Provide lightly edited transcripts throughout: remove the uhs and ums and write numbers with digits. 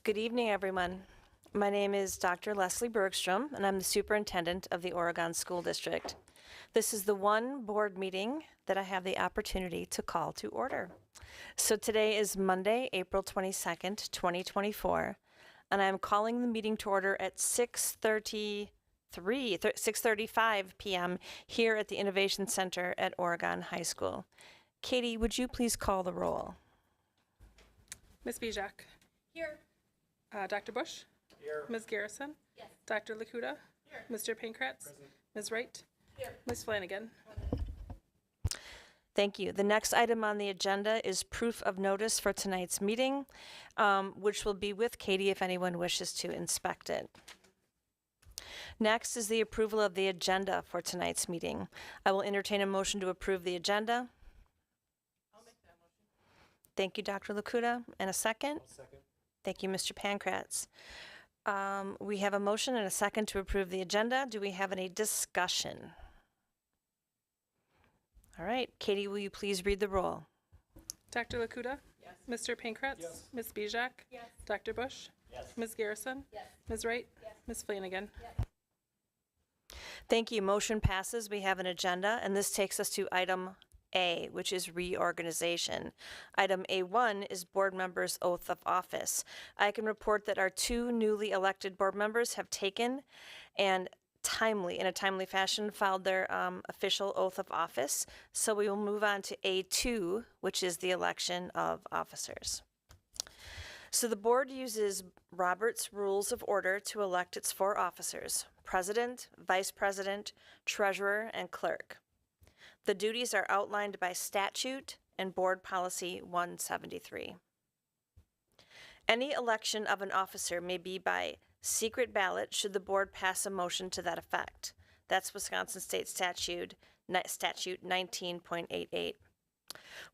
Good evening, everyone. My name is Dr. Leslie Bergstrom, and I'm the superintendent of the Oregon School District. This is the one board meeting that I have the opportunity to call to order. So today is Monday, April 22nd, 2024, and I'm calling the meeting to order at 6:35 p.m. here at the Innovation Center at Oregon High School. Katie, would you please call the roll? Ms. Bijak. Here. Dr. Bush. Here. Ms. Garrison. Yes. Dr. Lakuta. Here. Mr. Pankratz. Ms. Wright. Here. Ms. Flanagan. Thank you. The next item on the agenda is proof of notice for tonight's meeting, which will be with Katie if anyone wishes to inspect it. Next is the approval of the agenda for tonight's meeting. I will entertain a motion to approve the agenda. I'll make that motion. Thank you, Dr. Lakuta. And a second? Second. Thank you, Mr. Pankratz. We have a motion and a second to approve the agenda. Do we have any discussion? All right, Katie, will you please read the roll? Dr. Lakuta. Yes. Mr. Pankratz. Yes. Ms. Bijak. Yes. Dr. Bush. Yes. Ms. Garrison. Yes. Ms. Wright. Yes. Ms. Flanagan. Thank you. Motion passes. We have an agenda, and this takes us to item A, which is reorganization. Item A1 is board members' oath of office. I can report that our two newly elected board members have taken and in a timely fashion, filed their official oath of office. So we will move on to A2, which is the election of officers. So the board uses Robert's Rules of Order to elect its four officers: president, vice president, treasurer, and clerk. The duties are outlined by statute and Board Policy 173. Any election of an officer may be by secret ballot should the board pass a motion to that effect. That's Wisconsin State Statute 19.88.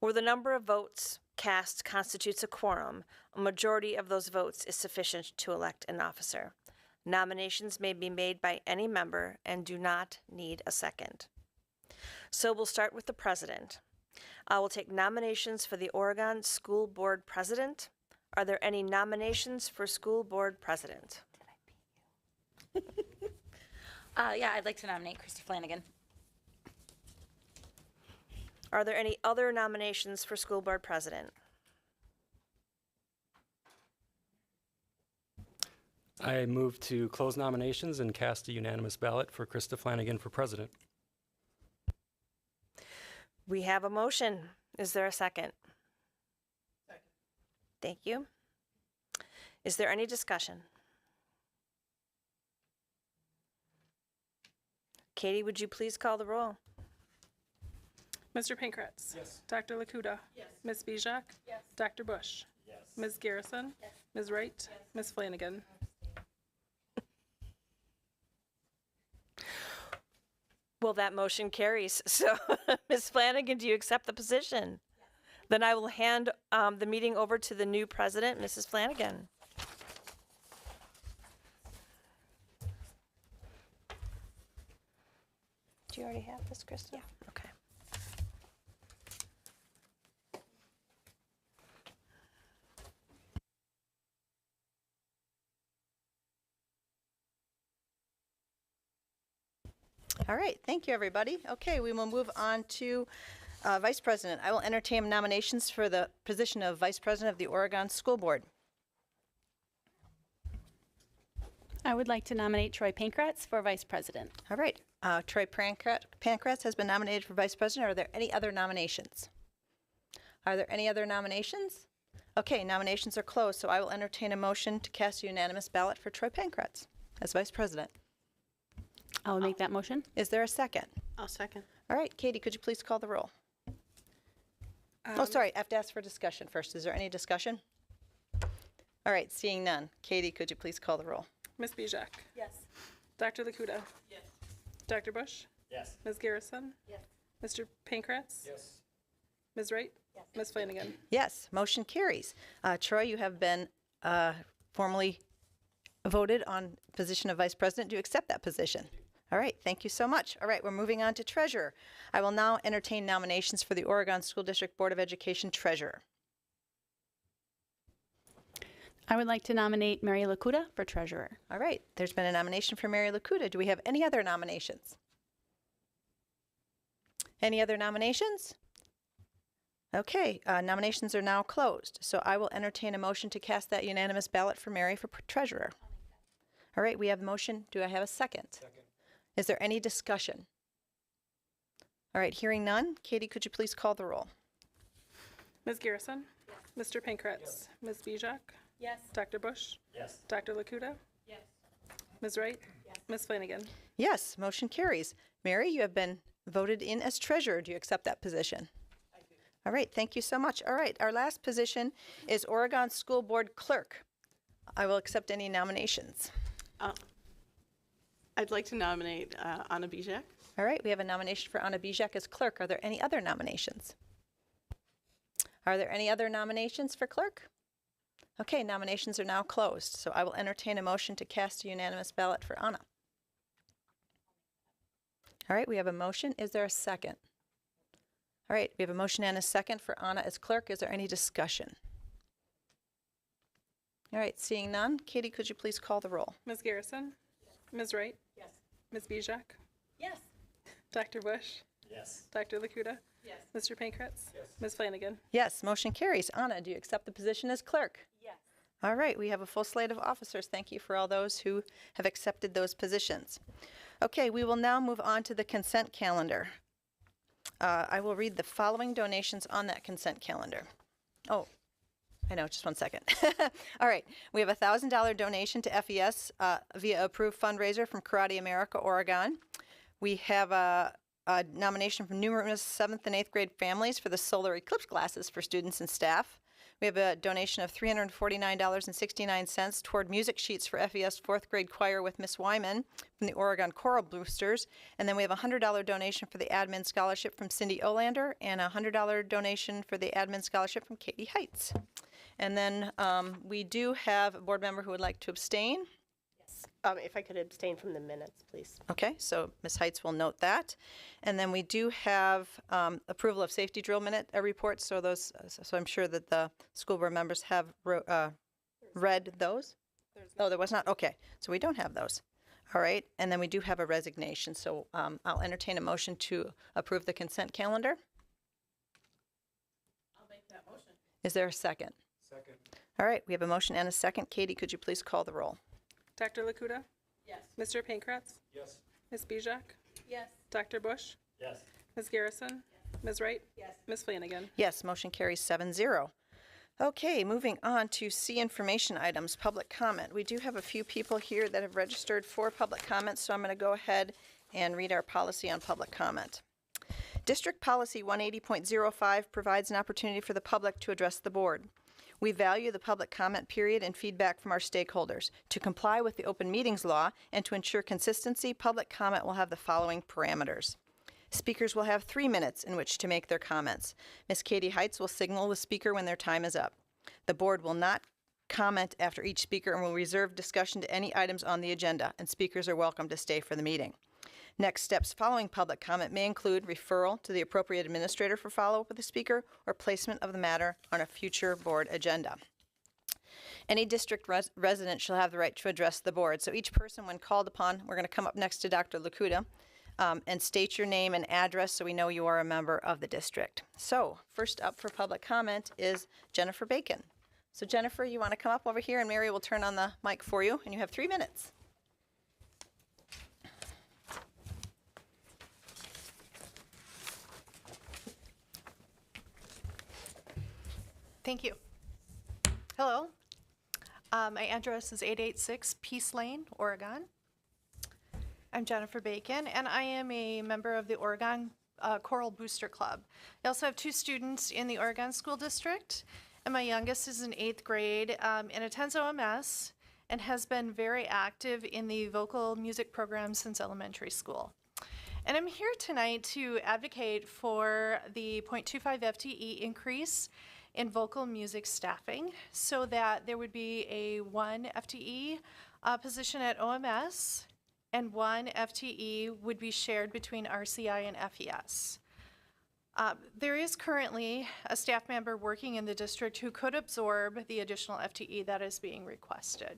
Where the number of votes cast constitutes a quorum, a majority of those votes is sufficient to elect an officer. Nominations may be made by any member and do not need a second. So we'll start with the president. I will take nominations for the Oregon School Board President. Are there any nominations for School Board President? Yeah, I'd like to nominate Christy Flanagan. Are there any other nominations for School Board President? I move to close nominations and cast a unanimous ballot for Krista Flanagan for president. We have a motion. Is there a second? Second. Thank you. Is there any discussion? Katie, would you please call the roll? Mr. Pankratz. Yes. Dr. Lakuta. Yes. Ms. Bijak. Yes. Dr. Bush. Yes. Ms. Garrison. Yes. Ms. Wright. Yes. Ms. Flanagan. Well, that motion carries. So, Ms. Flanagan, do you accept the position? Yes. Then I will hand the meeting over to the new president, Mrs. Flanagan. Do you already have this, Krista? Yeah. Okay. All right, thank you, everybody. Okay, we will move on to Vice President. I will entertain nominations for the position of Vice President of the Oregon School Board. I would like to nominate Troy Pankratz for Vice President. All right, Troy Pankratz has been nominated for Vice President. Are there any other nominations? Are there any other nominations? Okay, nominations are closed, so I will entertain a motion to cast a unanimous ballot for Troy Pankratz as Vice President. I will make that motion. Is there a second? I'll second. All right, Katie, could you please call the roll? Oh, sorry, I have to ask for discussion first. Is there any discussion? All right, seeing none. Katie, could you please call the roll? Ms. Bijak. Yes. Dr. Lakuta. Yes. Dr. Bush. Yes. Ms. Garrison. Yes. Mr. Pankratz. Yes. Ms. Wright. Yes. Ms. Flanagan. Yes, motion carries. Troy, you have been formally voted on position of Vice President. Do you accept that position? All right, thank you so much. All right, we're moving on to Treasurer. I will now entertain nominations for the Oregon School District Board of Education Treasurer. I would like to nominate Mary Lakuta for treasurer. All right, there's been a nomination for Mary Lakuta. Do we have any other nominations? Any other nominations? Okay, nominations are now closed, so I will entertain a motion to cast that unanimous ballot for Mary for treasurer. All right, we have a motion. Do I have a second? Second. Is there any discussion? All right, hearing none. Katie, could you please call the roll? Ms. Garrison? Mr. Pankratz? Ms. Bijak? Yes. Dr. Bush? Yes. Dr. Lakuta? Yes. Ms. Wright? Ms. Flanagan? Yes, motion carries. Mary, you have been voted in as treasurer. Do you accept that position? I do. All right, thank you so much. All right, our last position is Oregon School Board Clerk. I will accept any nominations. I'd like to nominate Anna Bijak. All right, we have a nomination for Anna Bijak as clerk. Are there any other nominations? Are there any other nominations for clerk? Okay, nominations are now closed, so I will entertain a motion to cast a unanimous ballot for Anna. All right, we have a motion. Is there a second? All right, we have a motion and a second for Anna as clerk. Is there any discussion? All right, seeing none, Katie, could you please call the roll? Ms. Garrison? Ms. Wright? Yes. Ms. Bijak? Yes. Dr. Bush? Yes. Dr. Lakuta? Yes. Mr. Pankratz? Ms. Flanagan? Yes, motion carries. Anna, do you accept the position as clerk? Yes. All right, we have a full slate of officers. Thank you for all those who have accepted those positions. Okay, we will now move on to the consent calendar. I will read the following donations on that consent calendar. Oh, I know, just one second. All right, we have a $1,000 donation to FES via approved fundraiser from Karate America, Oregon. We have a nomination from numerous 7th and 8th grade families for the solar eclipse classes for students and staff. We have a donation of $349.69 toward music sheets for FES 4th grade choir with Miss Wyman from the Oregon Choral Boosters. And then we have a $100 donation for the admin scholarship from Cindy Olander and a $100 donation for the admin scholarship from Katie Heights. And then we do have a board member who would like to abstain. If I could abstain from the minutes, please. Okay, so Ms. Heights will note that. And then we do have approval of safety drill minute reports, so those. So I'm sure that the school board members have read those. Oh, there was not? Okay, so we don't have those. All right, and then we do have a resignation, so I'll entertain a motion to approve the consent calendar. I'll make that motion. Is there a second? Second. All right, we have a motion and a second. Katie, could you please call the roll? Dr. Lakuta? Yes. Mr. Pankratz? Yes. Ms. Bijak? Yes. Dr. Bush? Yes. Ms. Garrison? Ms. Wright? Yes. Ms. Flanagan? Yes, motion carries 7-0. Okay, moving on to C information items, public comment. We do have a few people here that have registered for public comments, so I'm going to go ahead and read our policy on public comment. District Policy 180.05 provides an opportunity for the public to address the board. We value the public comment period and feedback from our stakeholders. To comply with the open meetings law and to ensure consistency, public comment will have the following parameters. Speakers will have 3 minutes in which to make their comments. Ms. Katie Heights will signal the speaker when their time is up. The board will not comment after each speaker and will reserve discussion to any items on the agenda, and speakers are welcome to stay for the meeting. Next steps following public comment may include referral to the appropriate administrator for follow-up with the speaker or placement of the matter on a future board agenda. Any district resident shall have the right to address the board. So each person, when called upon, we're going to come up next to Dr. Lakuta and state your name and address so we know you are a member of the district. So first up for public comment is Jennifer Bacon. So Jennifer, you want to come up over here and Mary will turn on the mic for you, and you have 3 minutes. Thank you. Hello. My address is 886 Peace Lane, Oregon. I'm Jennifer Bacon, and I am a member of the Oregon Choral Booster Club. I also have 2 students in the Oregon School District, and my youngest is in 8th grade and attends OMS and has been very active in the vocal music program since elementary school. And I'm here tonight to advocate for the 0.25 FTE increase in vocal music staffing so that there would be a 1 FTE position at OMS and 1 FTE would be shared between RCI and FES. There is currently a staff member working in the district who could absorb the additional FTE that is being requested.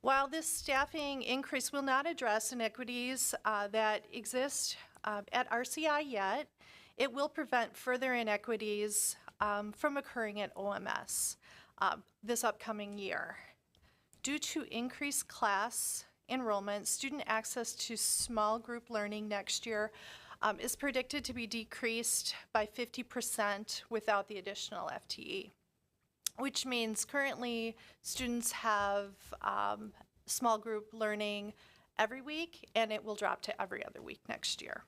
While this staffing increase will not address inequities that exist at RCI yet, it will prevent further inequities from occurring at OMS this upcoming year. Due to increased class enrollment, student access to small group learning next year is predicted to be decreased by 50% without the additional FTE, which means currently students have small group learning every week, and it will drop to every other week next year.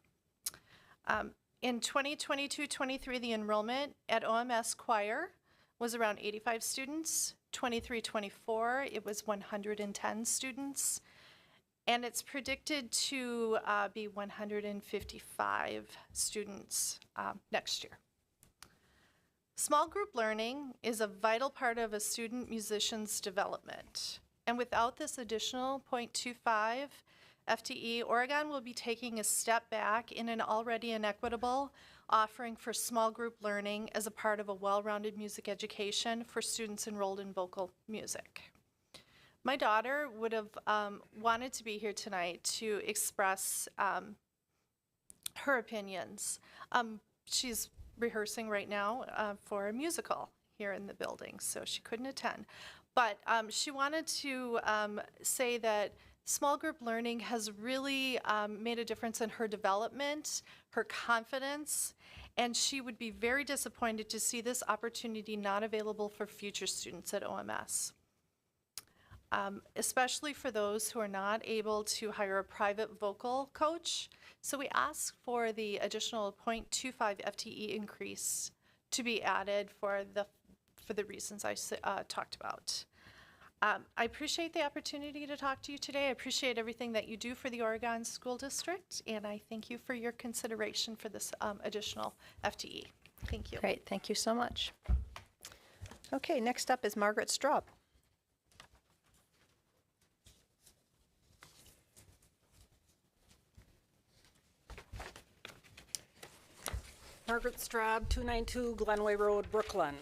In 2022-23, the enrollment at OMS Choir was around 85 students. 23-24, it was 110 students. And it's predicted to be 155 students next year. Small group learning is a vital part of a student musician's development. And without this additional 0.25 FTE, Oregon will be taking a step back in an already inequitable offering for small group learning as a part of a well-rounded music education for students enrolled in vocal music. My daughter would have wanted to be here tonight to express her opinions. She's rehearsing right now for a musical here in the building, so she couldn't attend. But she wanted to say that small group learning has really made a difference in her development, her confidence, and she would be very disappointed to see this opportunity not available for future students at OMS. Especially for those who are not able to hire a private vocal coach. So we ask for the additional 0.25 FTE increase to be added for the reasons I talked about. I appreciate the opportunity to talk to you today. I appreciate everything that you do for the Oregon School District, and I thank you for your consideration for this additional FTE. Thank you. Great, thank you so much. Okay, next up is Margaret Straub. Margaret Straub, 292 Glenway Road, Brooklyn.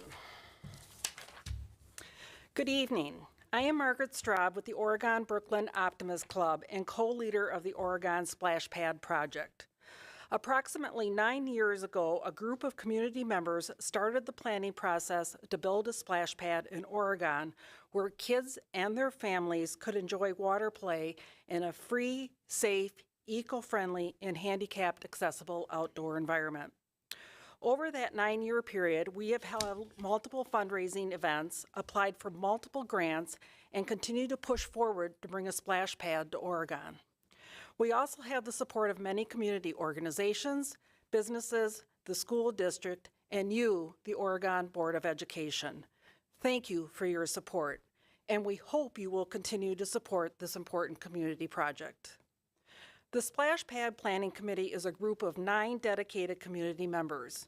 Good evening. I am Margaret Straub with the Oregon Brooklyn Optimist Club and co-leader of the Oregon Splash Pad Project. Approximately 9 years ago, a group of community members started the planning process to build a splash pad in Oregon where kids and their families could enjoy water play in a free, safe, eco-friendly, and handicapped accessible outdoor environment. Over that 9-year period, we have held multiple fundraising events, applied for multiple grants, and continue to push forward to bring a splash pad to Oregon. We also have the support of many community organizations, businesses, the school district, and you, the Oregon Board of Education. Thank you for your support, and we hope you will continue to support this important community project. The Splash Pad Planning Committee is a group of 9 dedicated community members.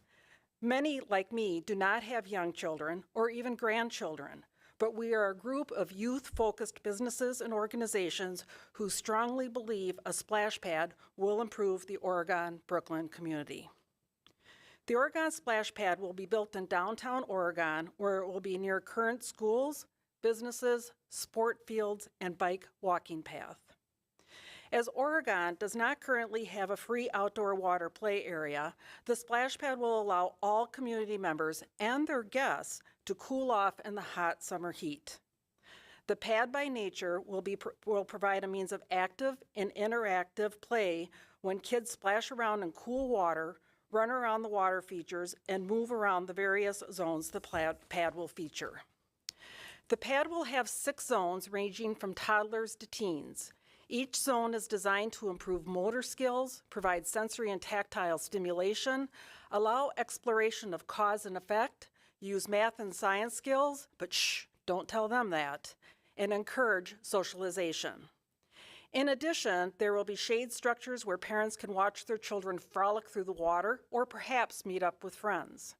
Many, like me, do not have young children or even grandchildren, but we are a group of youth-focused businesses and organizations who strongly believe a splash pad will improve the Oregon-Brooklyn community. The Oregon Splash Pad will be built in downtown Oregon, where it will be near current schools, businesses, sport fields, and bike walking path. As Oregon does not currently have a free outdoor water play area, the splash pad will allow all community members and their guests to cool off in the hot summer heat. The pad by nature will provide a means of active and interactive play when kids splash around in cool water, run around the water features, and move around the various zones the pad will feature. The pad will have 6 zones ranging from toddlers to teens. Each zone is designed to improve motor skills, provide sensory and tactile stimulation, allow exploration of cause and effect, use math and science skills, but shh, don't tell them that, and encourage socialization. In addition, there will be shade structures where parents can watch their children frolic through the water or perhaps meet up with friends.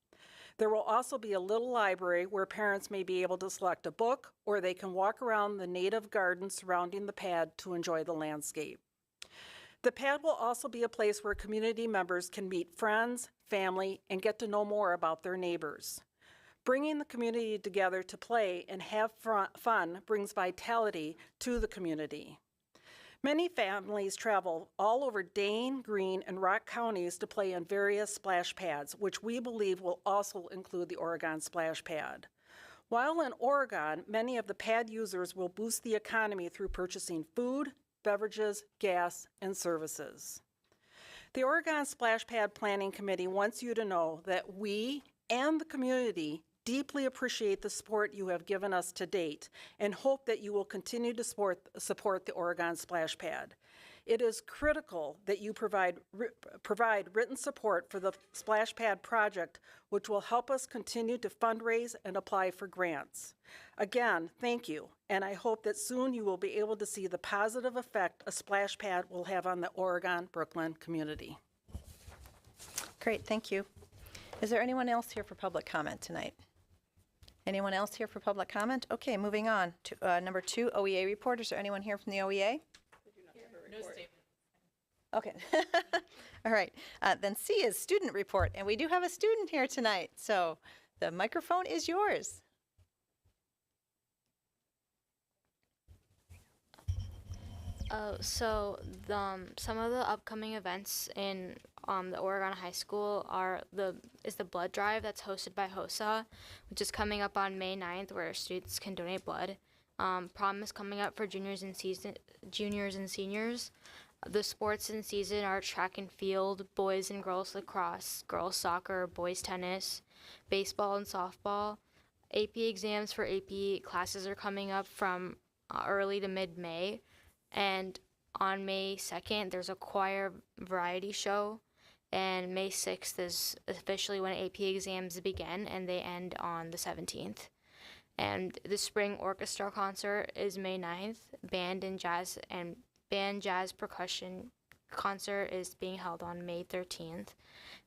There will also be a little library where parents may be able to select a book, or they can walk around the native garden surrounding the pad to enjoy the landscape. The pad will also be a place where community members can meet friends, family, and get to know more about their neighbors. Bringing the community together to play and have fun brings vitality to the community. Many families travel all over Dane, Greene, and Rock counties to play in various splash pads, which we believe will also include the Oregon Splash Pad. While in Oregon, many of the pad users will boost the economy through purchasing food, beverages, gas, and services. The Oregon Splash Pad Planning Committee wants you to know that we and the community deeply appreciate the support you have given us to date and hope that you will continue to support the Oregon Splash Pad. It is critical that you provide written support for the Splash Pad project, which will help us continue to fundraise and apply for grants. Again, thank you, and I hope that soon you will be able to see the positive effect a splash pad will have on the Oregon-Brooklyn community. Great, thank you. Is there anyone else here for public comment tonight? Anyone else here for public comment? Okay, moving on to number 2, OEA report. Is there anyone here from the OEA? No statement. Okay. All right. Then C is student report, and we do have a student here tonight, so the microphone is yours. Some of the upcoming events in the Oregon High School is the blood drive that's hosted by HOSA, which is coming up on May 9th, where students can donate blood. Prom is coming up for juniors and seniors. The sports in season are track and field, boys and girls lacrosse, girls soccer, boys tennis, baseball and softball. AP exams for AP classes are coming up from early to mid-May. And on May 2nd, there's a choir variety show. And May 6th is officially when AP exams begin, and they end on the 17th. And the spring orchestra concert is May 9th. Band jazz percussion concert is being held on May 13th.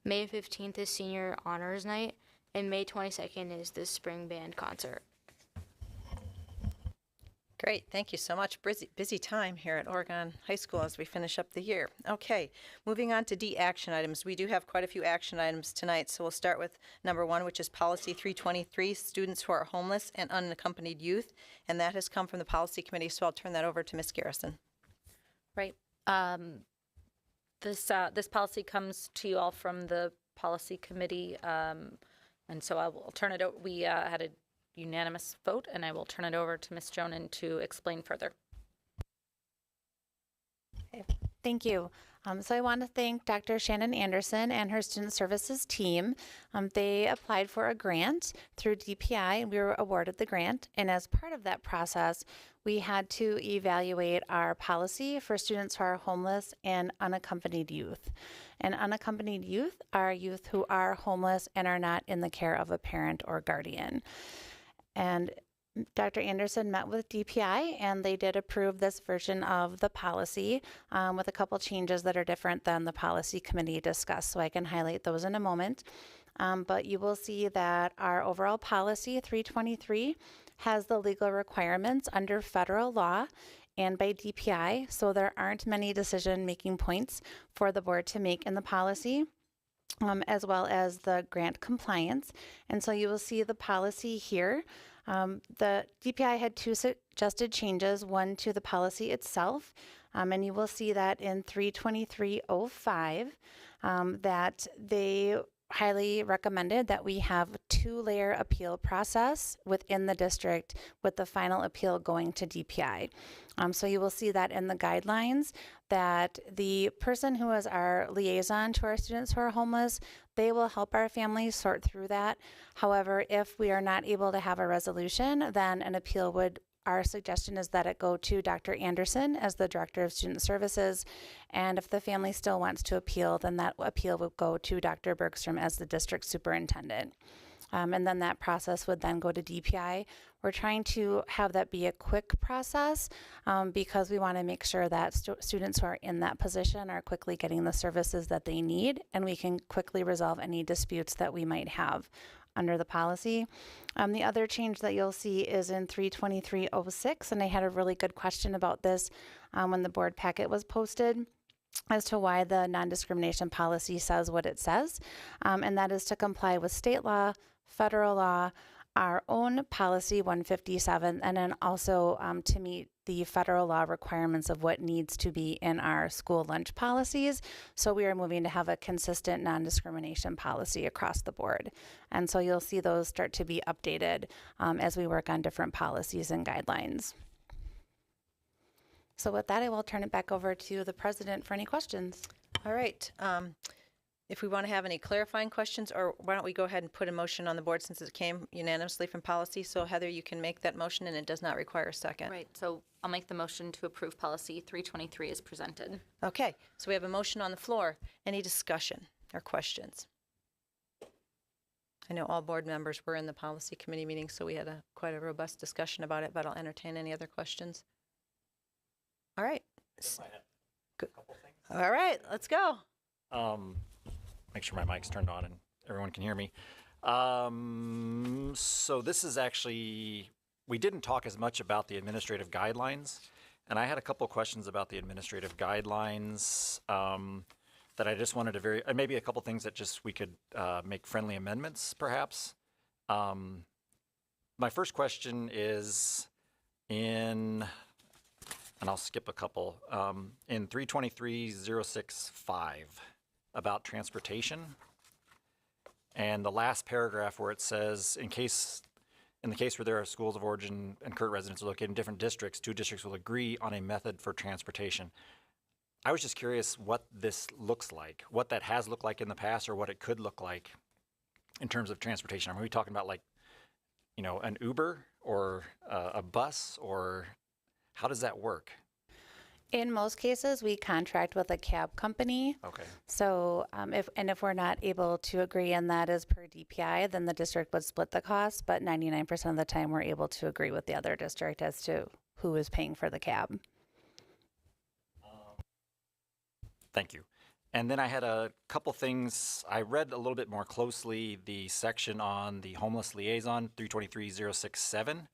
May 15th is senior honors night, and May 22nd is the spring band concert. Great, thank you so much. Busy time here at Oregon High School as we finish up the year. Okay, moving on to D, action items. We do have quite a few action items tonight, so we'll start with number 1, which is Policy 323, students who are homeless and unaccompanied youth, and that has come from the Policy Committee, so I'll turn that over to Ms. Garrison. Right. This policy comes to you all from the Policy Committee, and so I will turn it over. We had a unanimous vote, and I will turn it over to Ms. Jonan to explain further. Thank you. So I want to thank Dr. Shannon Anderson and her Student Services team. They applied for a grant through DPI, and we were awarded the grant. And as part of that process, we had to evaluate our policy for students who are homeless and unaccompanied youth. And unaccompanied youth are youth who are homeless and are not in the care of a parent or guardian. And Dr. Anderson met with DPI, and they did approve this version of the policy with a couple changes that are different than the Policy Committee discussed, so I can highlight those in a moment. But you will see that our overall policy, 323, has the legal requirements under federal law and by DPI, so there aren't many decision-making points for the board to make in the policy. As well as the grant compliance. And so you will see the policy here. The DPI had 2 suggested changes, one to the policy itself, and you will see that in 323.05 that they highly recommended that we have a 2-layer appeal process within the district with the final appeal going to DPI. So you will see that in the guidelines that the person who is our liaison to our students who are homeless, they will help our families sort through that. However, if we are not able to have a resolution, then an appeal our suggestion is that it go to Dr. Anderson as the Director of Student Services, and if the family still wants to appeal, then that appeal would go to Dr. Bergstrom as the District Superintendent. And then that process would then go to DPI. We're trying to have that be a quick process because we want to make sure that students who are in that position are quickly getting the services that they need, and we can quickly resolve any disputes that we might have under the policy. The other change that you'll see is in 323.06, and I had a really good question about this when the board packet was posted. as to why the non-discrimination policy says what it says, and that is to comply with state law, federal law, our own policy 157, and then also to meet the federal law requirements of what needs to be in our school lunch policies. So we are moving to have a consistent non-discrimination policy across the board. And so you'll see those start to be updated as we work on different policies and guidelines. So with that, I will turn it back over to the president for any questions. All right. If we want to have any clarifying questions, or why don't we go ahead and put a motion on the board since it came unanimously from policy. So Heather, you can make that motion and it does not require a second. Right, so I'll make the motion to approve policy 323 as presented. Okay, so we have a motion on the floor. Any discussion or questions? I know all board members were in the policy committee meeting, so we had quite a robust discussion about it, but I'll entertain any other questions. All right. Good. All right, let's go. Make sure my mic's turned on and everyone can hear me. So this is actually, we didn't talk as much about the administrative guidelines, and I had a couple questions about the administrative guidelines that I just wanted to maybe a couple things that just we could make friendly amendments, perhaps. My first question is and I'll skip a couple, in 323.065 about transportation. And the last paragraph where it says, in the case where there are schools of origin and current residents are located in different districts, 2 districts will agree on a method for transportation. I was just curious what this looks like, what that has looked like in the past or what it could look like in terms of transportation. Are we talking about like, an Uber or a bus, or how does that work? In most cases, we contract with a cab company. Okay. So if we're not able to agree and that is per DPI, then the district would split the cost. But 99% of the time, we're able to agree with the other district as to who is paying for the cab. Thank you. And then I had a couple things. I read a little bit more closely the section on the homeless liaison, 323.067.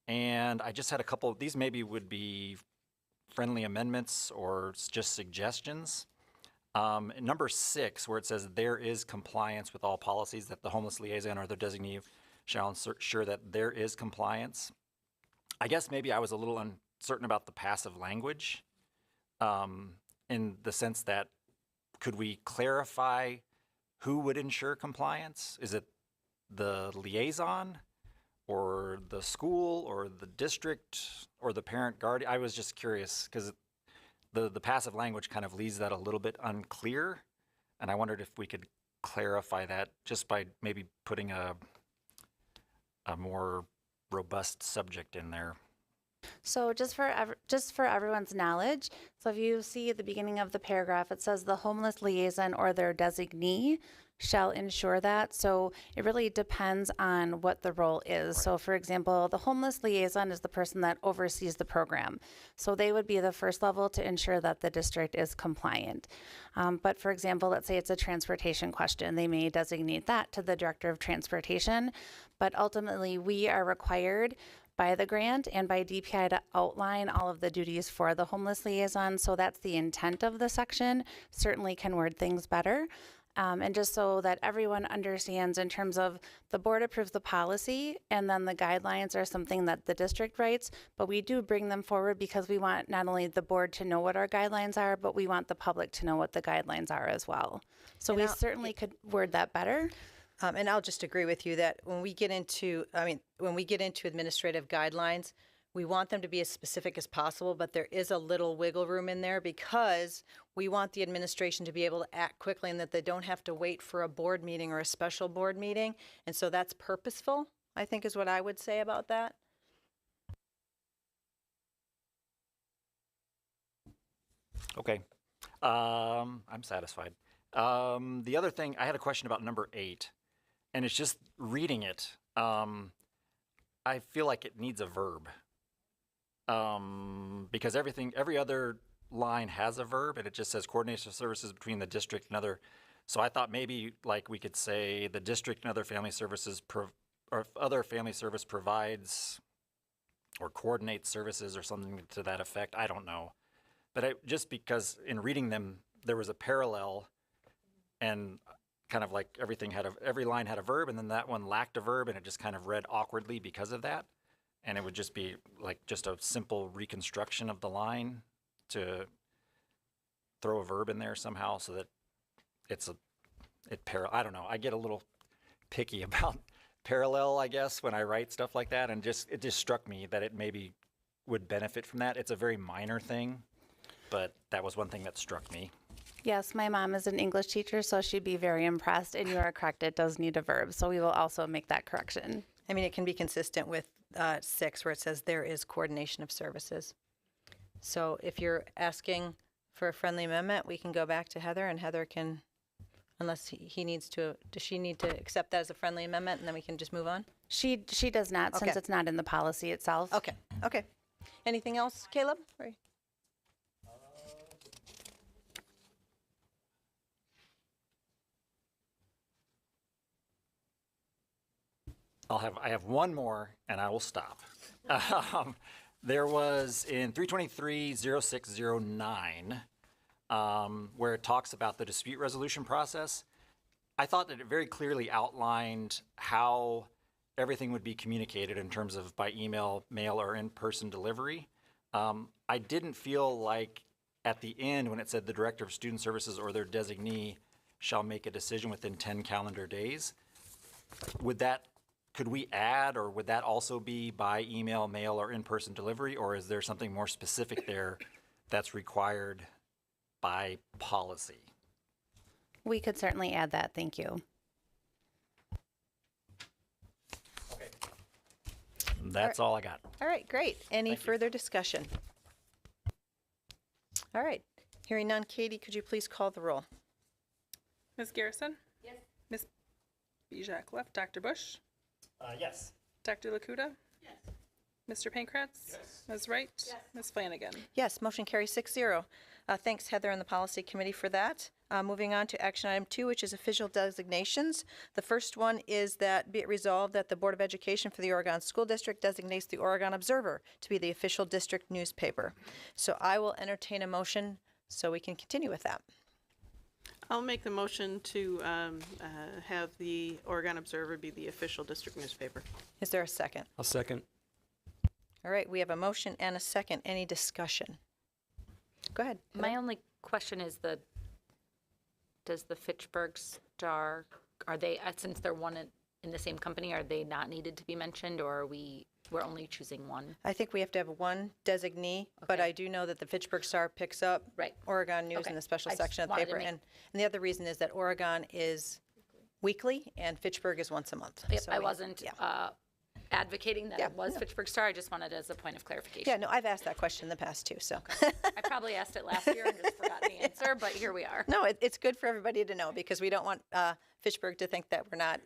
And I just had a couple, these maybe would be friendly amendments or just suggestions. Number 6, where it says there is compliance with all policies, that the homeless liaison or their designee shall ensure that there is compliance. I guess maybe I was a little uncertain about the passive language in the sense that could we clarify who would ensure compliance? Is it the liaison or the school or the district or the parent guardian? I was just curious because the passive language kind of leaves that a little bit unclear, and I wondered if we could clarify that just by maybe putting a more robust subject in there. So just for everyone's knowledge, so if you see at the beginning of the paragraph, it says the homeless liaison or their designee shall ensure that. So it really depends on what the role is. Right. So for example, the homeless liaison is the person that oversees the program. So they would be the first level to ensure that the district is compliant. But for example, let's say it's a transportation question. They may designate that to the director of transportation, but ultimately we are required by the grant and by DPI to outline all of the duties for the homeless liaison. So that's the intent of the section. Certainly can word things better. And just so that everyone understands in terms of the board approves the policy and then the guidelines are something that the district writes, but we do bring them forward because we want not only the board to know what our guidelines are, but we want the public to know what the guidelines are as well. So we certainly could word that better. And I'll just agree with you that when we get into administrative guidelines, we want them to be as specific as possible, but there is a little wiggle room in there because we want the administration to be able to act quickly and that they don't have to wait for a board meeting or a special board meeting. And so that's purposeful, I think is what I would say about that. Okay. I'm satisfied. The other thing, I had a question about number 8, and it's just reading it. I feel like it needs a verb. Because every other line has a verb, and it just says coordination of services between the district and other. So I thought maybe like we could say the district and other family services or other family service provides or coordinates services or something to that effect. I don't know. But just because in reading them, there was a parallel and kind of like every line had a verb, and then that one lacked a verb, and it just kind of read awkwardly because of that. And it would just be like just a simple reconstruction of the line to throw a verb in there somehow so that I don't know. I get a little picky about parallel, I guess, when I write stuff like that, and it just struck me that it maybe would benefit from that. It's a very minor thing, but that was one thing that struck me. Yes, my mom is an English teacher, so she'd be very impressed. And you are correct, it does need a verb. So we will also make that correction. I mean, it can be consistent with 6 where it says there is coordination of services. So if you're asking for a friendly amendment, we can go back to Heather, and Heather can, unless he needs to, does she need to accept that as a friendly amendment, and then we can just move on? She does not, since Okay. it's not in the policy itself. Okay, okay. Anything else, Caleb? Or- I have one more, and I will stop. There was in 323-0609, where it talks about the dispute resolution process. I thought that it very clearly outlined how everything would be communicated in terms of by email, mail, or in-person delivery. I didn't feel like at the end when it said the Director of Student Services or their designee shall make a decision within 10 calendar days. Could we add, or would that also be by email, mail, or in-person delivery, or is there something more specific there that's required by policy? We could certainly add that. Thank you. That's all I got. All right, great. Any further discussion? All right, hearing none, Katie, could you please call the roll? Ms. Garrison? Yes. Ms. Bijak left. Dr. Bush? Yes. Dr. Lakuta? Yes. Mr. Pankratz? Yes. Ms. Wright? Yes. Ms. Flanagan? Yes, motion carries 6-0. Thanks, Heather and the Policy Committee for that. Moving on to action item 2, which is official designations. The first one is that be it resolved that the Board of Education for the Oregon School District designates the Oregon Observer to be the official district newspaper. So I will entertain a motion so we can continue with that. I'll make the motion to have the Oregon Observer be the official district newspaper. Is there a second? I'll second. All right, we have a motion and a second. Any discussion? Go ahead. My only question is does the Fitchburg Star, are they, since they're one in the same company, are they not needed to be mentioned, or we're only choosing one? I think we have to have one designee, but Okay. I do know that the Fitchburg Star picks up Right. Oregon News Okay. in the special I just section of the wanted to paper. make- And the other reason is that Oregon is weekly and Fitchburg is once a month. Yep, So I we- wasn't yeah. advocating that Yeah, it was no. Fitchburg Star. I just wanted it as a point of clarification. Yeah, no, I've asked that question in the past too, so. I probably asked it last year and just forgot the answer, but here we are. No, it's good for everybody to know because we don't want Fitchburg to think that we're not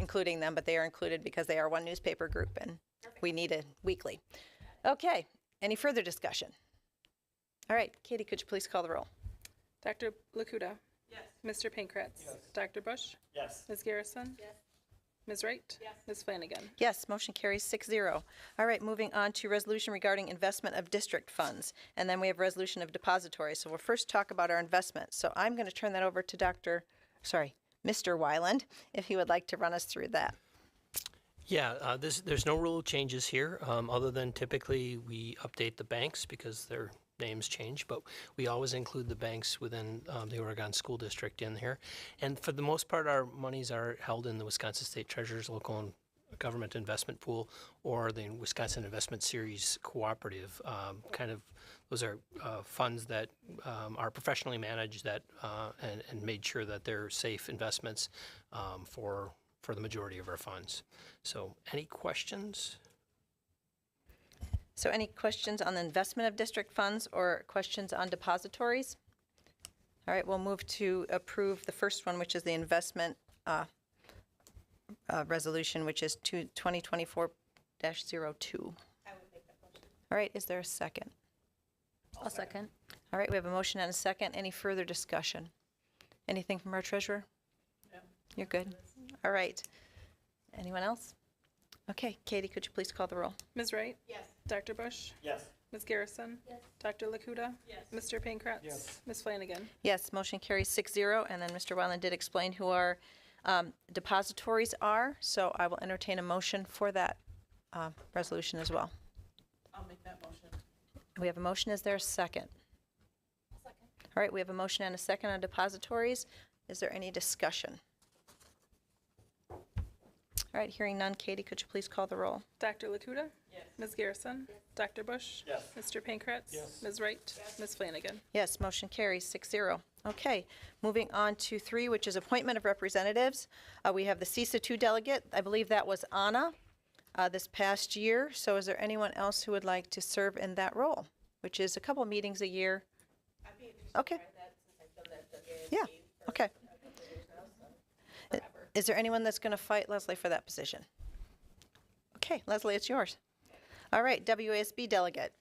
including them, but they are included because they are one newspaper group and we need it weekly. Okay, any further discussion? All right, Katie, could you please call the roll? Dr. Lakuta? Yes. Mr. Pankratz? Yes. Dr. Bush? Yes. Ms. Garrison? Yes. Ms. Wright? Yes. Ms. Flanagan? Yes, motion carries 6-0. All right, moving on to resolution regarding investment of district funds. And then we have resolution of depository. So we'll first talk about our investment. So I'm going to turn that over to Mr. Wyland, if he would like to run us through that. Yeah, there's no rule changes here, other than typically we update the banks because their names change, but we always include the banks within the Oregon School District in here. And for the most part, our monies are held in the Wisconsin State Treasurer's Local Government Investment Pool or the Wisconsin Investment Series Cooperative. Those are funds that are professionally managed that and made sure that they're safe investments for the majority of our funds. So any questions? So any questions on the investment of district funds or questions on depositories? All right, we'll move to approve the first one, which is the investment resolution, which is 2024-02. All right, is there a second? I'll second. All right, we have a motion and a second. Any further discussion? Anything from our treasurer? No. You're good? All right. Anyone else? Okay, Katie, could you please call the roll? Ms. Wright? Yes. Dr. Bush? Yes. Ms. Garrison? Yes. Dr. Lakuta? Yes. Mr. Pankratz? Yes. Ms. Flanagan? Yes, motion carries 6-0. And then Mr. Wyland did explain who our depositories are, so I will entertain a motion for that resolution as well. I'll make that motion. We have a motion. Is there a second? Second. All right, we have a motion and a second on depositories. Is there any discussion? All right, hearing none. Katie, could you please call the roll? Dr. Lakuta? Yes. Ms. Garrison? Yes. Dr. Bush? Yes. Mr. Pankratz? Yes. Ms. Wright? Yes. Ms. Flanagan? Yes, motion carries 6-0. Okay, moving on to 3, which is appointment of representatives. We have the CISA 2 delegate. I believe that was Anna this past year. So is there anyone else who would like to serve in that role, which is a couple meetings a year? I'd be interested Okay. to try that since I've done that WASB Yeah, for okay. a couple of years now, so whatever. Is there anyone that's going to fight Leslie for that position? Okay, Leslie, it's yours. All right, WASB delegate.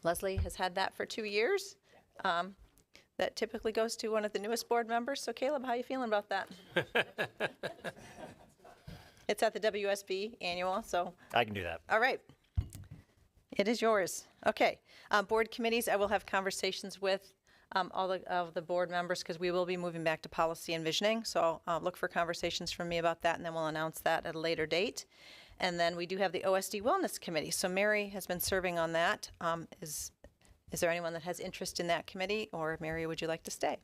Leslie has had that for 2 years. That typically goes to one of the newest board members. So Caleb, how are you feeling about that? It's at the WSB annual, so. I can do that. All right. It is yours. Okay. Board committees, I will have conversations with all of the board members because we will be moving back to policy and visioning. So look for conversations from me about that, and then we'll announce that at a later date. And then we do have the OSD Wellness Committee. So Mary has been serving on that. Is there anyone that has interest in that committee, or Mary, would you like to stay?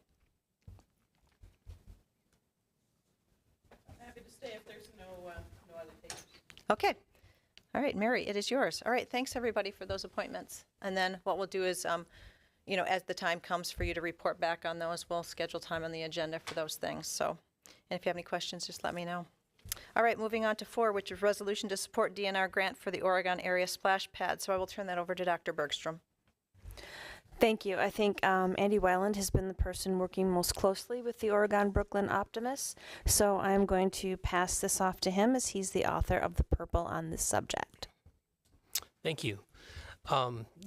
I'm happy to stay if there's no other takers. Okay. All right, Mary, it is yours. All right, thanks everybody for those appointments. And then what we'll do is, as the time comes for you to report back on those, we'll schedule time on the agenda for those things. So, and if you have any questions, just let me know. All right, moving on to 4, which is resolution to support DNR grant for the Oregon area splash pad. So I will turn that over to Dr. Bergstrom. Thank you. I think Andy Weiland has been the person working most closely with the Oregon Brooklyn Optimists, so I'm going to pass this off to him as he's the author of the purple on this subject. Thank you.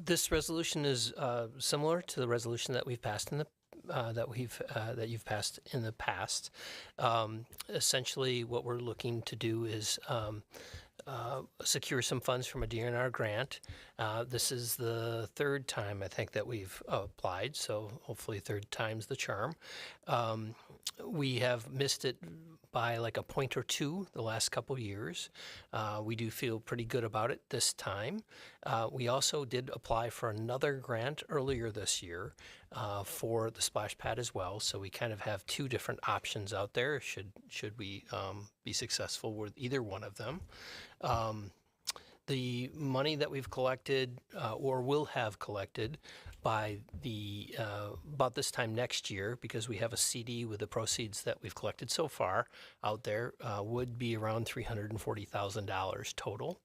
This resolution is similar to the resolution that we've passed in the that you've passed in the past. Essentially, what we're looking to do is secure some funds from a DNR grant. This is the 3rd time I think that we've applied, so hopefully 3rd time's the charm. We have missed it by like a point or 2 the last couple years. We do feel pretty good about it this time. We also did apply for another grant earlier this year for the splash pad as well. So we kind of have 2 different options out there should we be successful with either one of them. The money that we've collected or will have collected by the about this time next year, because we have a CD with the proceeds that we've collected so far out there, would be around $340,000 total.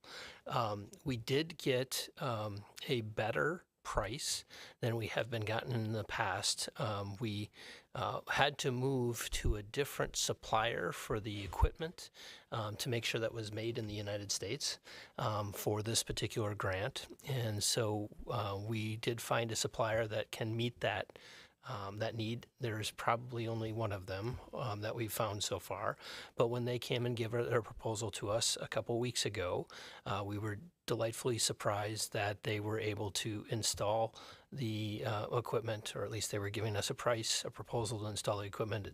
We did get a better price than we have been gotten in the past. We had to move to a different supplier for the equipment to make sure that was made in the United States for this particular grant. And so we did find a supplier that can meet that need. There's probably only one of them that we've found so far. But when they came and gave their proposal to us a couple weeks ago, we were delightfully surprised that they were able to install the equipment, or at least they were giving us a proposal to install the equipment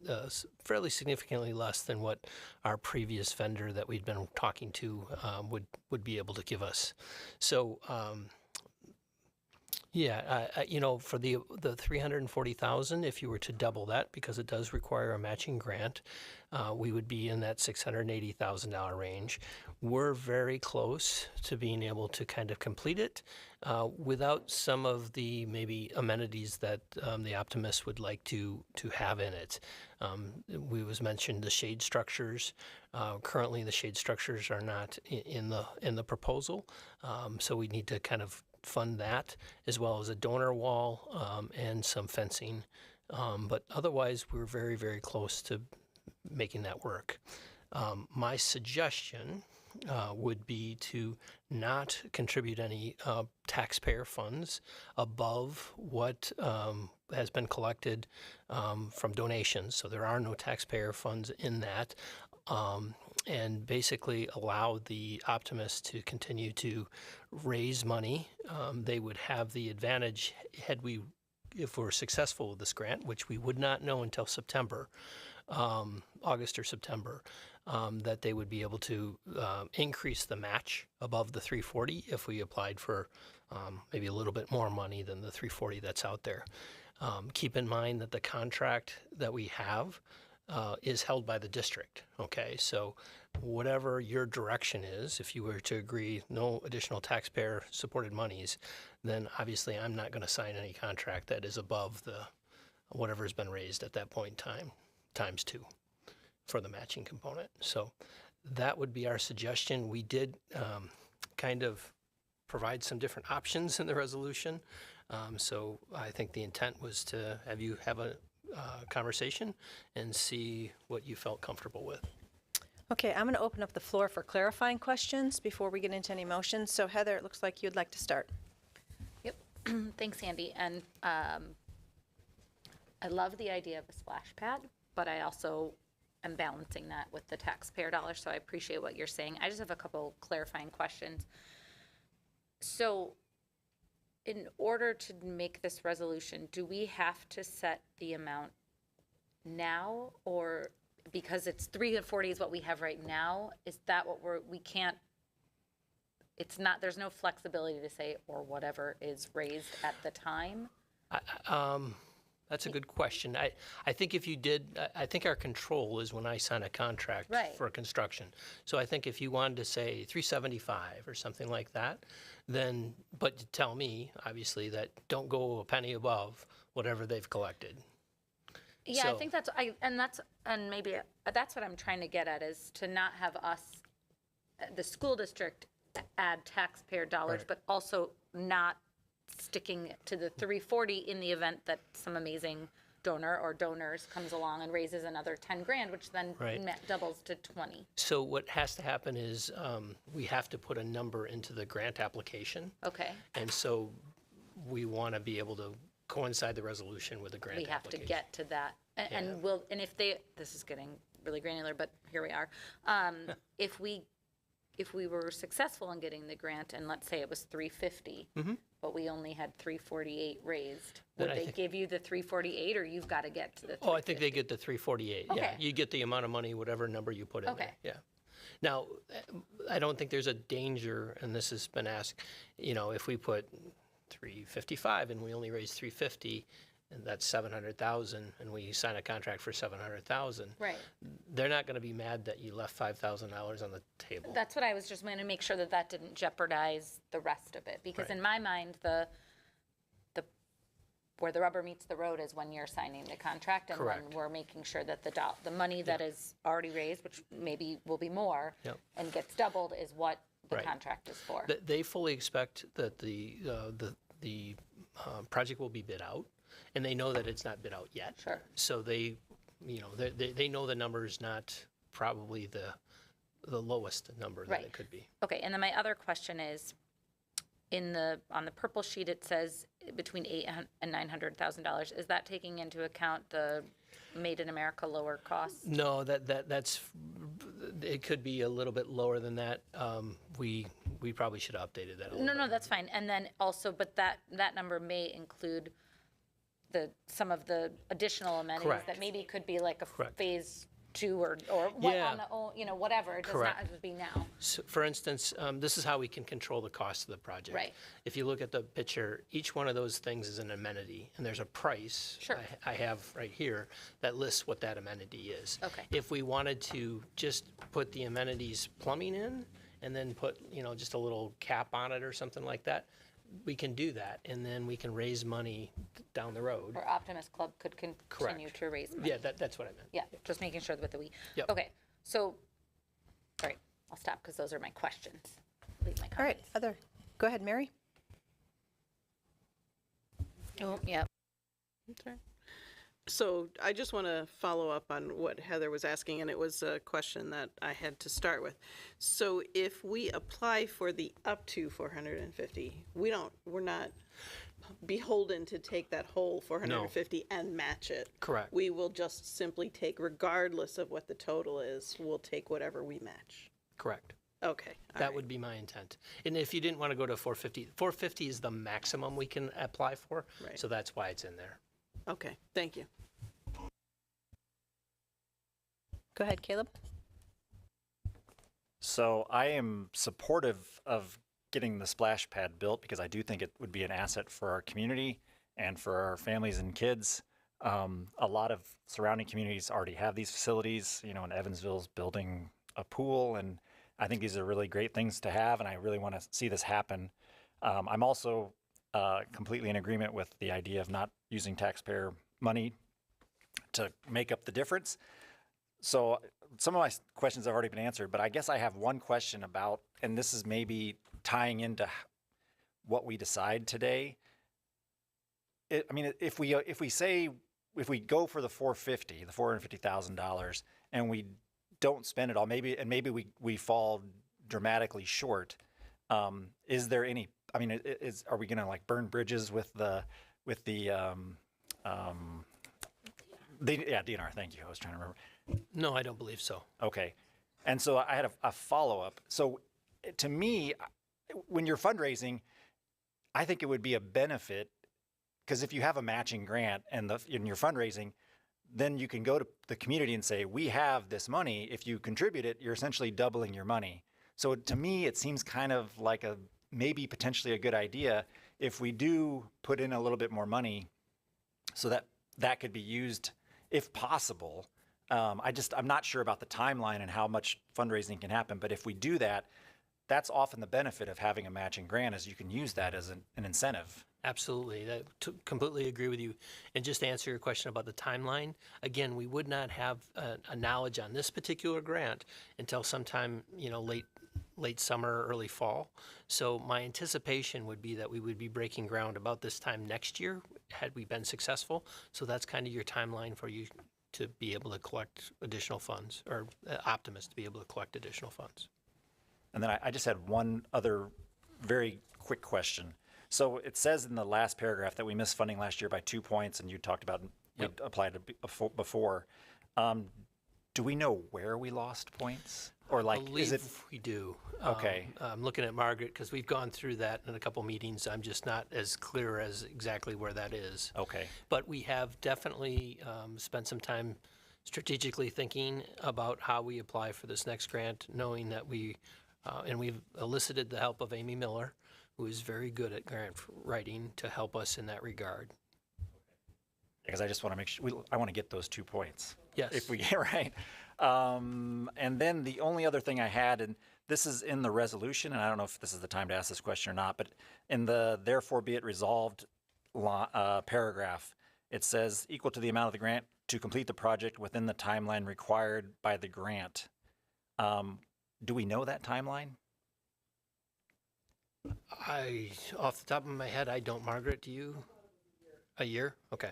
fairly significantly less than what our previous vendor that we'd been talking to would be able to give us. So for the $340,000, if you were to double that, because it does require a matching grant, we would be in that $680,000 range. We're very close to being able to kind of complete it without some of the maybe amenities that the Optimists would like to have in it. We was mentioned the shade structures. Currently, the shade structures are not in the proposal, so we need to kind of fund that, as well as a donor wall and some fencing. But otherwise, we're very, very close to making that work. My suggestion would be to not contribute any taxpayer funds above what has been collected from donations. So there are no taxpayer funds in that. and basically allow the optimists to continue to raise money. They would have the advantage if we're successful with this grant, which we would not know until September, August or September, that they would be able to increase the match above the 340 if we applied for maybe a little bit more money than the 340 that's out there. Keep in mind that the contract that we have is held by the district, okay? So whatever your direction is, if you were to agree no additional taxpayer-supported monies, then obviously I'm not going to sign any contract that is above the whatever's been raised at that point in time, times 2 for the matching component. So that would be our suggestion. We did kind of provide some different options in the resolution. So I think the intent was to have you have a conversation and see what you felt comfortable with. Okay, I'm going to open up the floor for clarifying questions before we get into any motions. So Heather, it looks like you'd like to start. Yep. Thanks, Andy. And I love the idea of a splash pad, but I also am balancing that with the taxpayer dollars, so I appreciate what you're saying. I just have a couple clarifying questions. So in order to make this resolution, do we have to set the amount now, or because it's 340 is what we have right now, is that what we can't, it's not, there's no flexibility to say, or whatever is raised at the time? That's a good question. I think if you did, I think our control is when I sign a contract for construction. So I think if you wanted to say 375 or something like that, then, but to tell me, obviously, that don't go a penny above whatever they've collected. Yeah, I think that's, and maybe that's what I'm trying to get at, is to not have us, the school district, add taxpayer dollars, but also not sticking to the 340 in the event that some amazing donor or donors comes along and raises another 10 grand, which then doubles to 20. So what has to happen is we have to put a number into the grant application. Okay. And so we want to be able to coincide the resolution with the grant We have application. to get to that. And if they, this is getting really granular, but here we are. If we were successful in getting the grant, and let's say it was 350, but we only had 348 raised, would they give you the 348, or you've got to get to the 350? Oh, I think they get the 348. Okay. Yeah, you get the amount of money, whatever number you put in there. Yeah. Now, I don't think there's a danger, and this has been asked, if we put 355 and we only raise 350, and that's 700,000, and we sign a contract for 700,000. Right. They're not going to be mad that you left $5,000 on the table. That's what I was just going to make sure that didn't jeopardize the rest of it, because in my mind, the where the rubber meets the road is when you're signing the contract, and when we're making sure that the money that is already raised, which maybe will be more, and gets doubled, is what the contract is for. They fully expect that the project will be bid out. And they know that it's not bid out yet. Sure. So they know the number is not probably the lowest number that it could be. Okay, and then my other question is, on the purple sheet it says between $800,000 and $900,000. Is that taking into account the Made in America lower costs? No, that's it could be a little bit lower than that. We probably should have updated that a little bit. No, that's fine. And then also, but that number may include some of the additional amenities that maybe could be like a phase 2 or what on the whatever. It does not have to be now. So for instance, this is how we can control the cost of the project. Right. If you look at the picture, each one of those things is an amenity, and there's a price I have right here that lists what that amenity is. Okay. If we wanted to just put the amenities plumbing in and then put just a little cap on it or something like that, we can do that, and then we can raise money down the road. Or Optimist Club could continue to raise money. Yeah, that's what I meant. Yeah, just making sure that Yep. Okay, so, all right, I'll stop because those are my questions. Leave my comments. All right, go ahead, Mary. Oh, yeah. Okay. So I just want to follow up on what Heather was asking, and it was a question that I had to start with. So if we apply for the up to 450, we're not beholden to take that whole 450 and match it. Correct. We will just simply take, regardless of what the total is, we'll take whatever we match. Correct. Okay. all That right. would be my intent. And if you didn't want to go to 450, 450 is the maximum we can apply for. Right. So that's why it's in there. Okay, thank you. Go ahead, Caleb. So I am supportive of getting the splash pad built because I do think it would be an asset for our community and for our families and kids. A lot of surrounding communities already have these facilities. You know, in Evansville's building a pool, and I think these are really great things to have, and I really want to see this happen. I'm also completely in agreement with the idea of not using taxpayer money to make up the difference. So some of my questions have already been answered, but I guess I have one question about, and this is maybe tying into what we decide today. I mean, if we go for the $450,000, and we don't spend it all, maybe we fall dramatically short. Is there any? I mean, are we going to like burn bridges with the DNR? Thank you. I was trying to remember. No, I don't believe so. Okay. And so I had a follow-up. So to me, when you're fundraising, I think it would be a benefit because if you have a matching grant and in your fundraising, then you can go to the community and say, we have this money. If you contribute it, you're essentially doubling your money. So to me, it seems kind of like maybe potentially a good idea if we do put in a little bit more money so that could be used if possible. I'm not sure about the timeline and how much fundraising can happen, but if we do that, that's often the benefit of having a matching grant is you can use that as an incentive. Absolutely. Completely agree with you. And just to answer your question about the timeline, again, we would not have a knowledge on this particular grant until sometime, late summer, early fall. So my anticipation would be that we would be breaking ground about this time next year had we been successful. So that's kind of your timeline for you to be able to collect additional funds, or Optimus to be able to collect additional funds. And then I just had one other very quick question. So it says in the last paragraph that we missed funding last year by 2 points, and you talked about we applied it before. Do we know where we lost points? Or I believe we do. Okay. I'm looking at Margaret because we've gone through that in a couple meetings. I'm just not as clear as exactly where that is. Okay. But we have definitely spent some time strategically thinking about how we apply for this next grant, knowing that we've elicited the help of Amy Miller, who is very good at grant writing, to help us in that regard. Because I just want to make sure, I want to get those 2 points. Yes. If we get right. And then the only other thing I had, and this is in the resolution, and I don't know if this is the time to ask this question or not, but in the therefore be it resolved paragraph, it says equal to the amount of the grant to complete the project within the timeline required by the grant. Do we know that timeline? Off the top of my head, I don't. Margaret, do you? A year? Okay.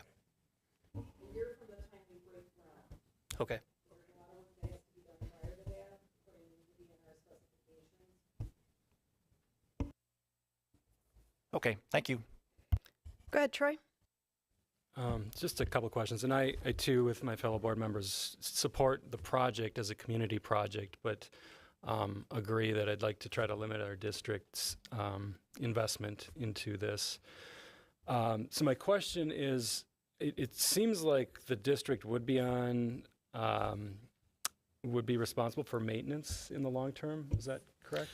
A year from the time we break ground. Okay. So there's a lot of work that has to be done prior to that, according to the DNR specifications. Okay, thank you. Go ahead, Troy. Just a couple of questions. And I too, with my fellow board members, support the project as a community project, but agree that I'd like to try to limit our district's investment into this. So my question is, it seems like the district would be responsible for maintenance in the long term. Is that correct?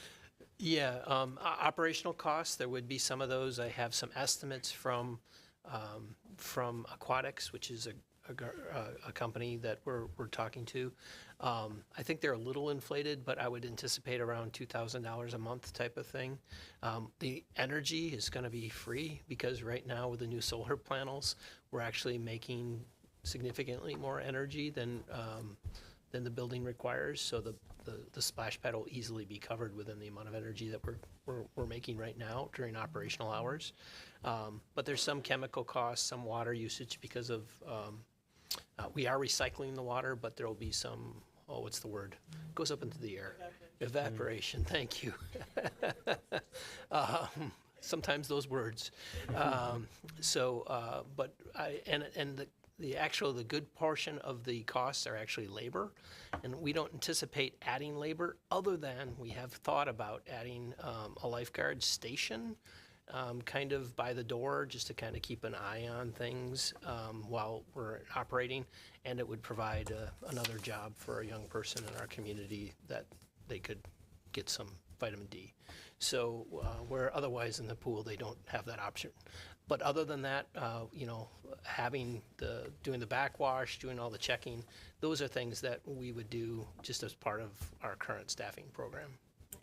Yeah, operational costs, there would be some of those. I have some estimates from Aquatics, which is a company that we're talking to. I think they're a little inflated, but I would anticipate around $2,000 a month type of thing. The energy is going to be free because right now with the new solar panels, we're actually making significantly more energy than the building requires. So the splash pad will easily be covered within the amount of energy that we're making right now during operational hours. But there's some chemical costs, some water usage because of we are recycling the water, but there will be some, what's the word? It goes up into the air. Evaporation, thank you. sometimes those words. But the good portion of the costs are actually labor, and we don't anticipate adding labor other than we have thought about adding a lifeguard station kind of by the door, just to kind of keep an eye on things while we're operating, and it would provide another job for a young person in our community that they could get some vitamin D. So where otherwise in the pool they don't have that option. But other than that, doing the backwash, doing all the checking, those are things that we would do just as part of our current staffing program.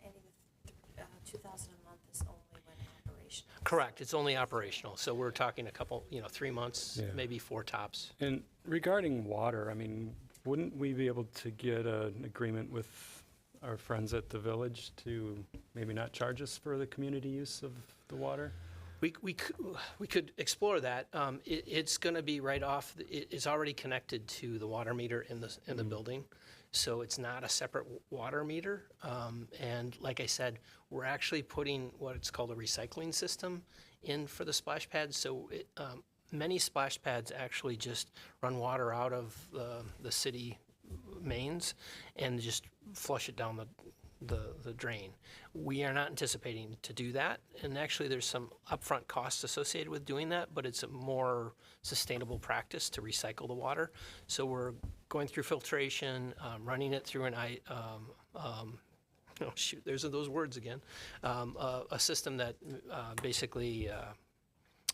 Andy, with 2,000 a month is only when operational. Correct. It's only operational. So we're talking a couple, 3 months, Yeah. maybe 4 tops. And regarding water, I mean, wouldn't we be able to get an agreement with our friends at the village to maybe not charge us for the community use of the water? We could explore that. It's going to be right off. It's already connected to the water meter in the building, so it's not a separate water meter. And like I said, we're actually putting what's called a recycling system in for the splash pads. So many splash pads actually just run water out of the city mains and just flush it down the drain. We are not anticipating to do that, and actually there's some upfront costs associated with doing that, but it's a more sustainable practice to recycle the water. So we're going through filtration, running it through there's those words again, a system that basically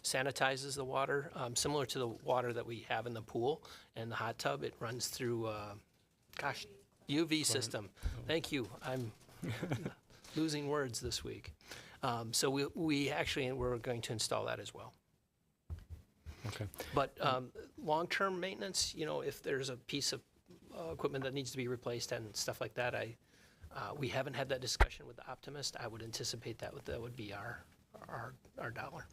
sanitizes the water, similar to the water that we have in the pool and the hot tub. It runs through UV system. Thank you. I'm losing words this week. So we're going to install that as well. Okay. But long-term maintenance, if there's a piece of equipment that needs to be replaced and stuff like that, we haven't had that discussion with the Optimist. I would anticipate that would be our dollar.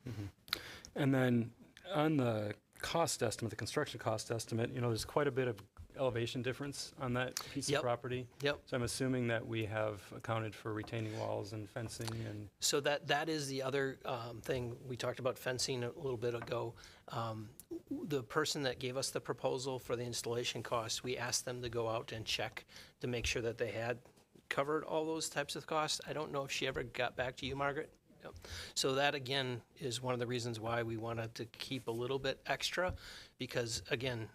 Mm-hmm. And then on the cost estimate, the construction cost estimate, there's quite a bit of elevation difference on that piece of property. Yep. So I'm assuming that we have accounted for retaining walls and fencing and. So that is the other thing. We talked about fencing a little bit ago. The person that gave us the proposal for the installation costs, we asked them to go out and check to make sure that they had covered all those types of costs. I don't know if she ever got back to you, Margaret. So that, again, is one of the reasons why we wanted to keep a little bit extra, because, again,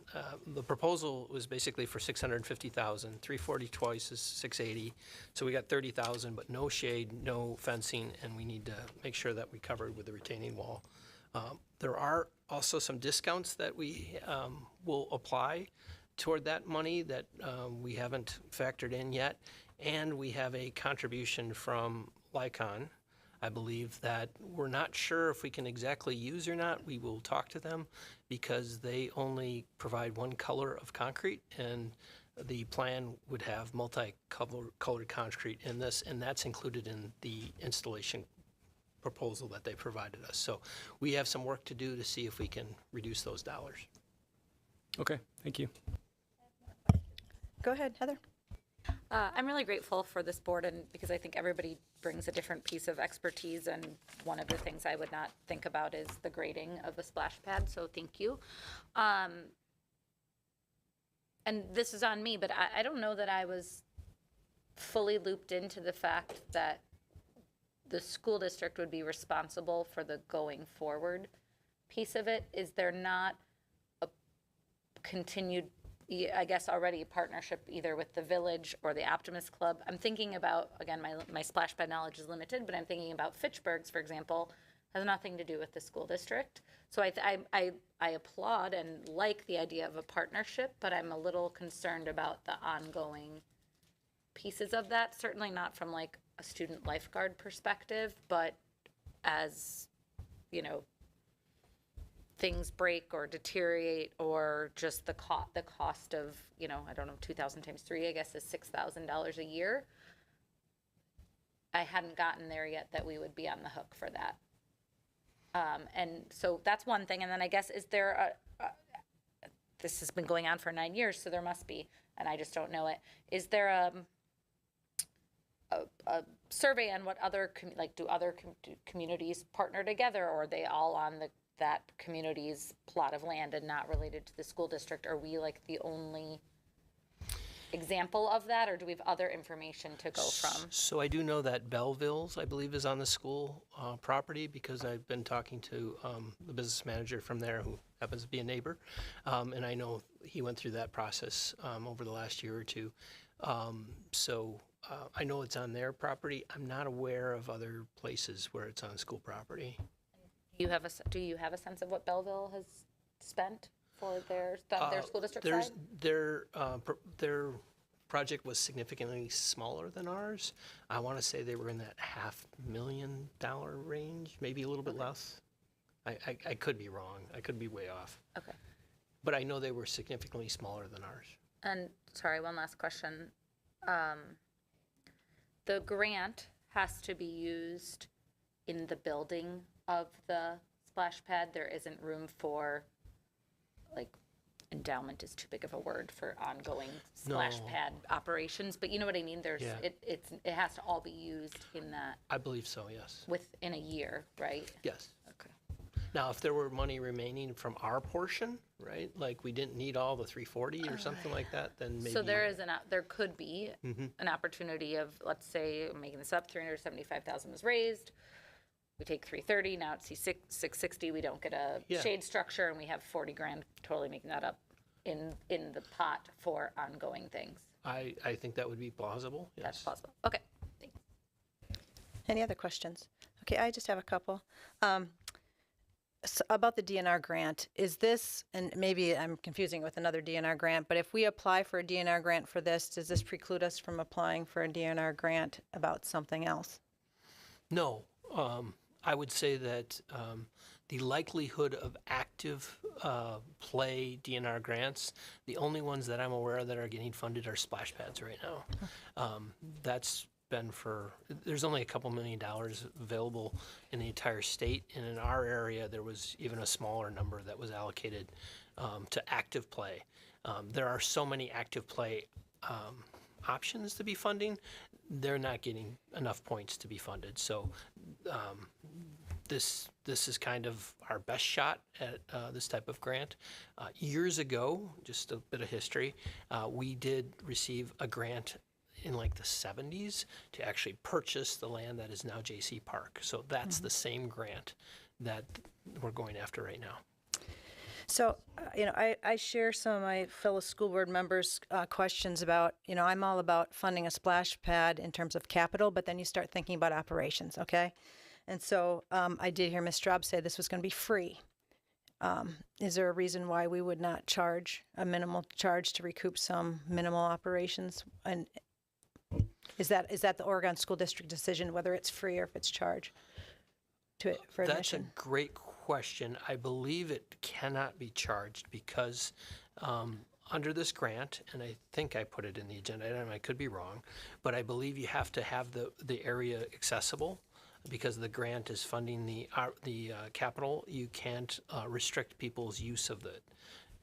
the proposal was basically for $650,000. 340 twice is $680. So we got $30,000, but no shade, no fencing, and we need to make sure that we covered with the retaining wall. There are also some discounts that we will apply toward that money that we haven't factored in yet, and we have a contribution from Lycon, I believe, that we're not sure if we can exactly use or not. We will talk to them because they only provide one color of concrete, and the plan would have multi-colored concrete in this, and that's included in the installation proposal that they provided us. So we have some work to do to see if we can reduce those dollars. Okay, thank you. Go ahead, Heather. I'm really grateful for this board, and because I think everybody brings a different piece of expertise, and one of the things I would not think about is the grading of a splash pad, so thank you. And this is on me, but I don't know that I was fully looped into the fact that the school district would be responsible for the going forward piece of it. Is there not a continued, I guess, already a partnership either with the village or the Optimist Club? I'm thinking about, again, my splash pad knowledge is limited, but I'm thinking about Fitchburg's, for example, has nothing to do with the school district. So I applaud and like the idea of a partnership, but I'm a little concerned about the ongoing pieces of that. Certainly not from like a student lifeguard perspective, but as, things break or deteriorate, or just the cost of, I don't know, 2,000 times 3, I guess, is $6,000 a year. I hadn't gotten there yet that we would be on the hook for that. And so that's one thing. And then I guess, is there this has been going on for 9 years, so there must be, and I just don't know it. Is there a a survey on what other, do other communities partner together, or are they all on that community's plot of land and not related to the school district? Are we like the only example of that, or do we have other information to go from? So I do know that Belleville's, I believe, is on the school property, because I've been talking to the business manager from there, who happens to be a neighbor, and I know he went through that process over the last year or two. So I know it's on their property. I'm not aware of other places where it's on school property. Do you have a sense of what Belleville has spent for their school district side? Their project was significantly smaller than ours. I want to say they were in that $500,000 range, maybe a little bit less. I could be wrong. I could be way off. Okay. But I know they were significantly smaller than ours. And sorry, one last question. The grant has to be used in the building of the splash pad. There isn't room for, like, endowment is too big of a word for ongoing splash pad operations, but you know what I mean? There's it has to all be used in that. I believe so, yes. Within a year, right? Yes. Okay. Now, if there were money remaining from our portion, right, like we didn't need all the 340 or something like that, then maybe. So there could be an opportunity of, let's say, I'm making this up, $375,000 was raised. We take 330, now it's 660. We don't get a shade structure, and we have 40 grand. Totally making that up in the pot for ongoing things. I think that would be plausible. Yes. That's plausible. Okay. Thanks. Any other questions? Okay, I just have a couple. About the DNR grant, is this, and maybe I'm confusing it with another DNR grant, but if we apply for a DNR grant for this, does this preclude us from applying for a DNR grant about something else? No. I would say that the likelihood of active play DNR grants, the only ones that I'm aware of that are getting funded are splash pads right now. That's been there's only a couple $1 million available in the entire state, and in our area there was even a smaller number that was allocated to active play. There are so many active play options to be funding, they're not getting enough points to be funded. So this is kind of our best shot at this type of grant. Years ago, just a bit of history, we did receive a grant in like the 70s to actually purchase the land that is now JC Park. So that's the same grant that we're going after right now. So, I share some of my fellow school board members' questions about, I'm all about funding a splash pad in terms of capital, but then you start thinking about operations, okay? And so I did hear Ms. Straub say this was going to be free. Is there a reason why we would not charge a minimal charge to recoup some minimal operations? And is that the Oregon School District decision, whether it's free or if it's charged for admission? That's a great question. I believe it cannot be charged because under this grant, and I think I put it in the agenda, and I could be wrong, but I believe you have to have the area accessible. Because the grant is funding the capital, you can't restrict people's use of it.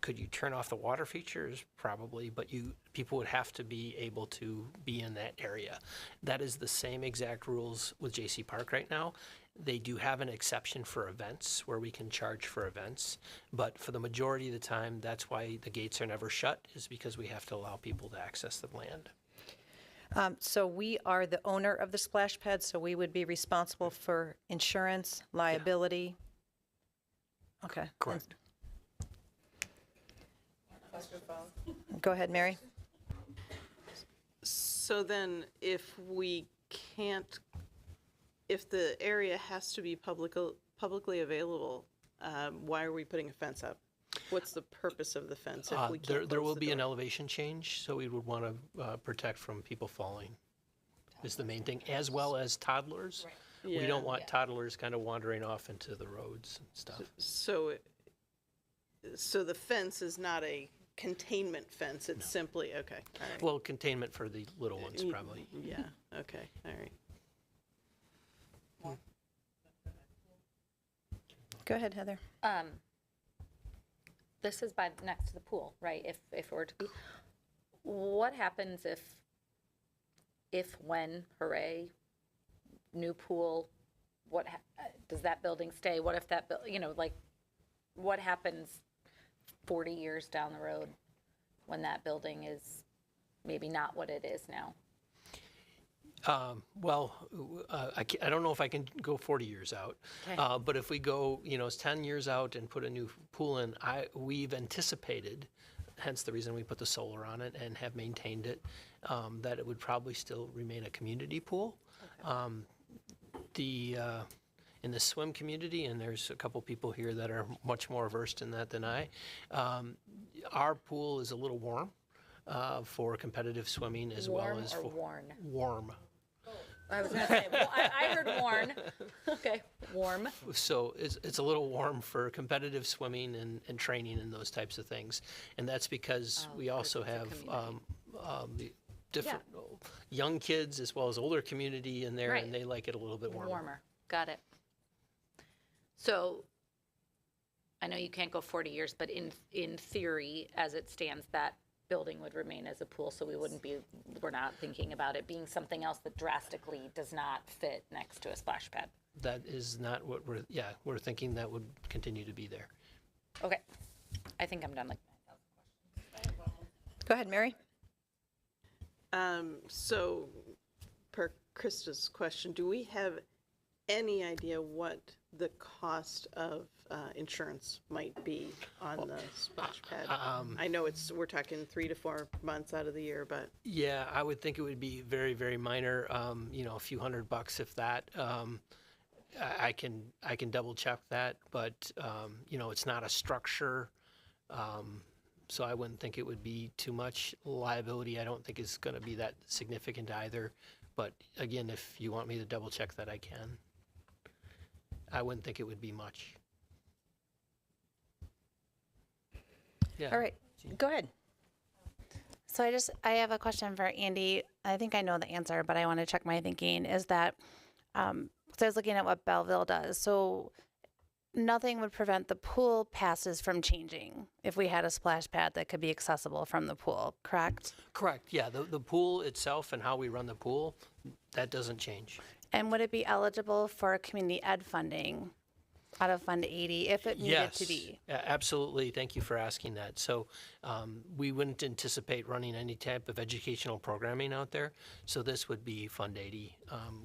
Could you turn off the water features? Probably, but people would have to be able to be in that area. That is the same exact rules with JC Park right now. They do have an exception for events where we can charge for events, but for the majority of the time, that's why the gates are never shut, is because we have to allow people to access the land. So we are the owner of the splash pad, so we would be responsible for insurance, liability. Yeah. Okay. Correct. Go ahead, Mary. So then if the area has to be publicly available, why are we putting a fence up? What's the purpose of the fence if we can't there close will the be an door? elevation change, so we would want to protect from people falling is the main thing, as well as toddlers. Right. We don't want toddlers kind of wandering off into the roads and stuff. So the fence is not a containment fence, it's simply, okay, all right. Well, containment for the little ones, probably. Yeah, okay, all right. Go ahead, Heather. This is next to the pool, right? If it were to be, what happens if if, when, hooray, new pool, does that building stay? What if that, like, what happens 40 years down the road when that building is maybe not what it is now? I don't know if I can go 40 years out, Okay. but if we go, it's 10 years out and put a new pool in, we've anticipated, hence the reason we put the solar on it and have maintained it, that it would probably still remain a community pool. In the swim community, and there's a couple people here that are much more versed in that than I, our pool is a little warm for competitive swimming as well as for worn? warm. I was going to say, I heard worn. Okay, warm. So it's a little warm for competitive swimming and training and those types of things. And that's because we also have the different young kids as well as older community in there, Right. and they like it a little bit warmer. Warmer. Got it. So I know you can't go 40 years, but in theory, as it stands, that building would remain as a pool, so we're not thinking about it being something else that drastically does not fit next to a splash pad. That is not what we're thinking that would continue to be there. Okay. I think I'm done. Go ahead, Mary. So, per Krista's question, do we have any idea what the cost of insurance might be on the splash pad? I know we're talking 3 to 4 months out of the year, but Yeah, I would think it would be very, very minor, a few $100 if that. I can double check that, but, it's not a structure. So I wouldn't think it would be too much liability. I don't think it's going to be that significant either. But again, if you want me to double check that, I can. I wouldn't think it would be much. Yeah. All right, go ahead. So I have a question for Andy. I think I know the answer, but I want to check my thinking. Is that, because I was looking at what Belleville does. So nothing would prevent the pool passes from changing if we had a splash pad that could be accessible from the pool, correct? Correct, yeah. The pool itself and how we run the pool, that doesn't change. And would it be eligible for community ed funding out of Fund 80 if it needed to be? Yes, absolutely. Thank you for asking that. So we wouldn't anticipate running any type of educational programming out there. So this would be Fund 80,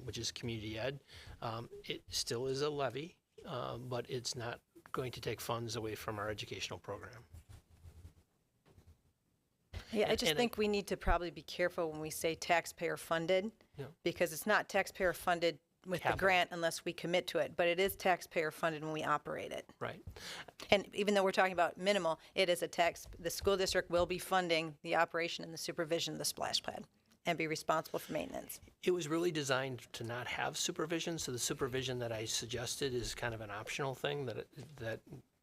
which is community ed. It still is a levy, but it's not going to take funds away from our educational program. Yeah, I just think we need to probably be careful when we say taxpayer funded, because it's not taxpayer funded with the grant unless we commit to it, but it is taxpayer funded when we operate it. Right. And even though we're talking about minimal, it is the school district will be funding the operation and the supervision of the splash pad and be responsible for maintenance. It was really designed to not have supervision, so the supervision that I suggested is kind of an optional thing that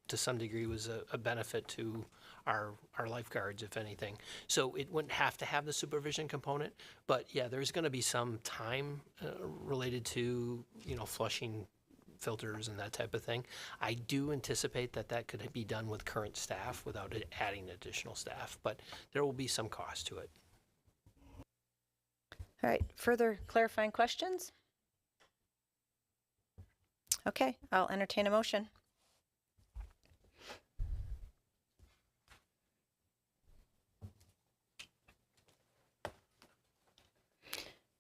to some degree was a benefit to our lifeguards, if anything. So it wouldn't have to have the supervision component, but yeah, there's going to be some time related to, flushing filters and that type of thing. I do anticipate that could be done with current staff without adding additional staff, but there will be some cost to it. All right, further clarifying questions? Okay, I'll entertain a motion.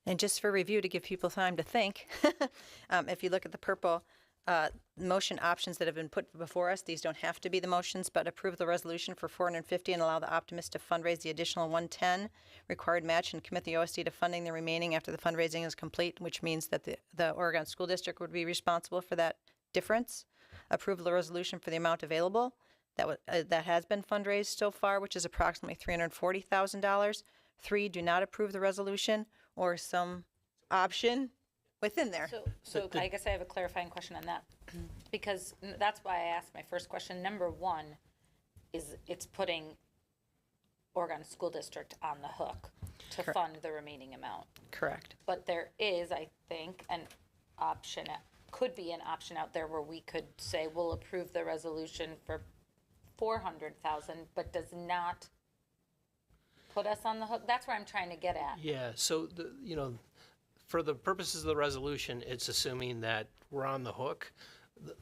And just for review, to give people time to think, if you look at the purple motion options that have been put before us, these don't have to be the motions, but approve the resolution for $450 and allow the Optimist to fundraise the additional $110 required match and commit the OSD to funding the remaining after the fundraising is complete, which means that the Oregon School District would be responsible for that difference. Approve the resolution for the amount available that has been fundraised so far, which is approximately $340,000. 3, do not approve the resolution or some option within there. So I guess I have a clarifying question on that, because that's why I asked my first question. Number 1 is it's putting Oregon School District on the hook to fund the remaining amount. Correct. But there is, I think, an option, could be an option out there where we could say we'll approve the resolution for $400,000, but does not put us on the hook? That's where I'm trying to get at. Yeah, so for the purposes of the resolution, it's assuming that we're on the hook.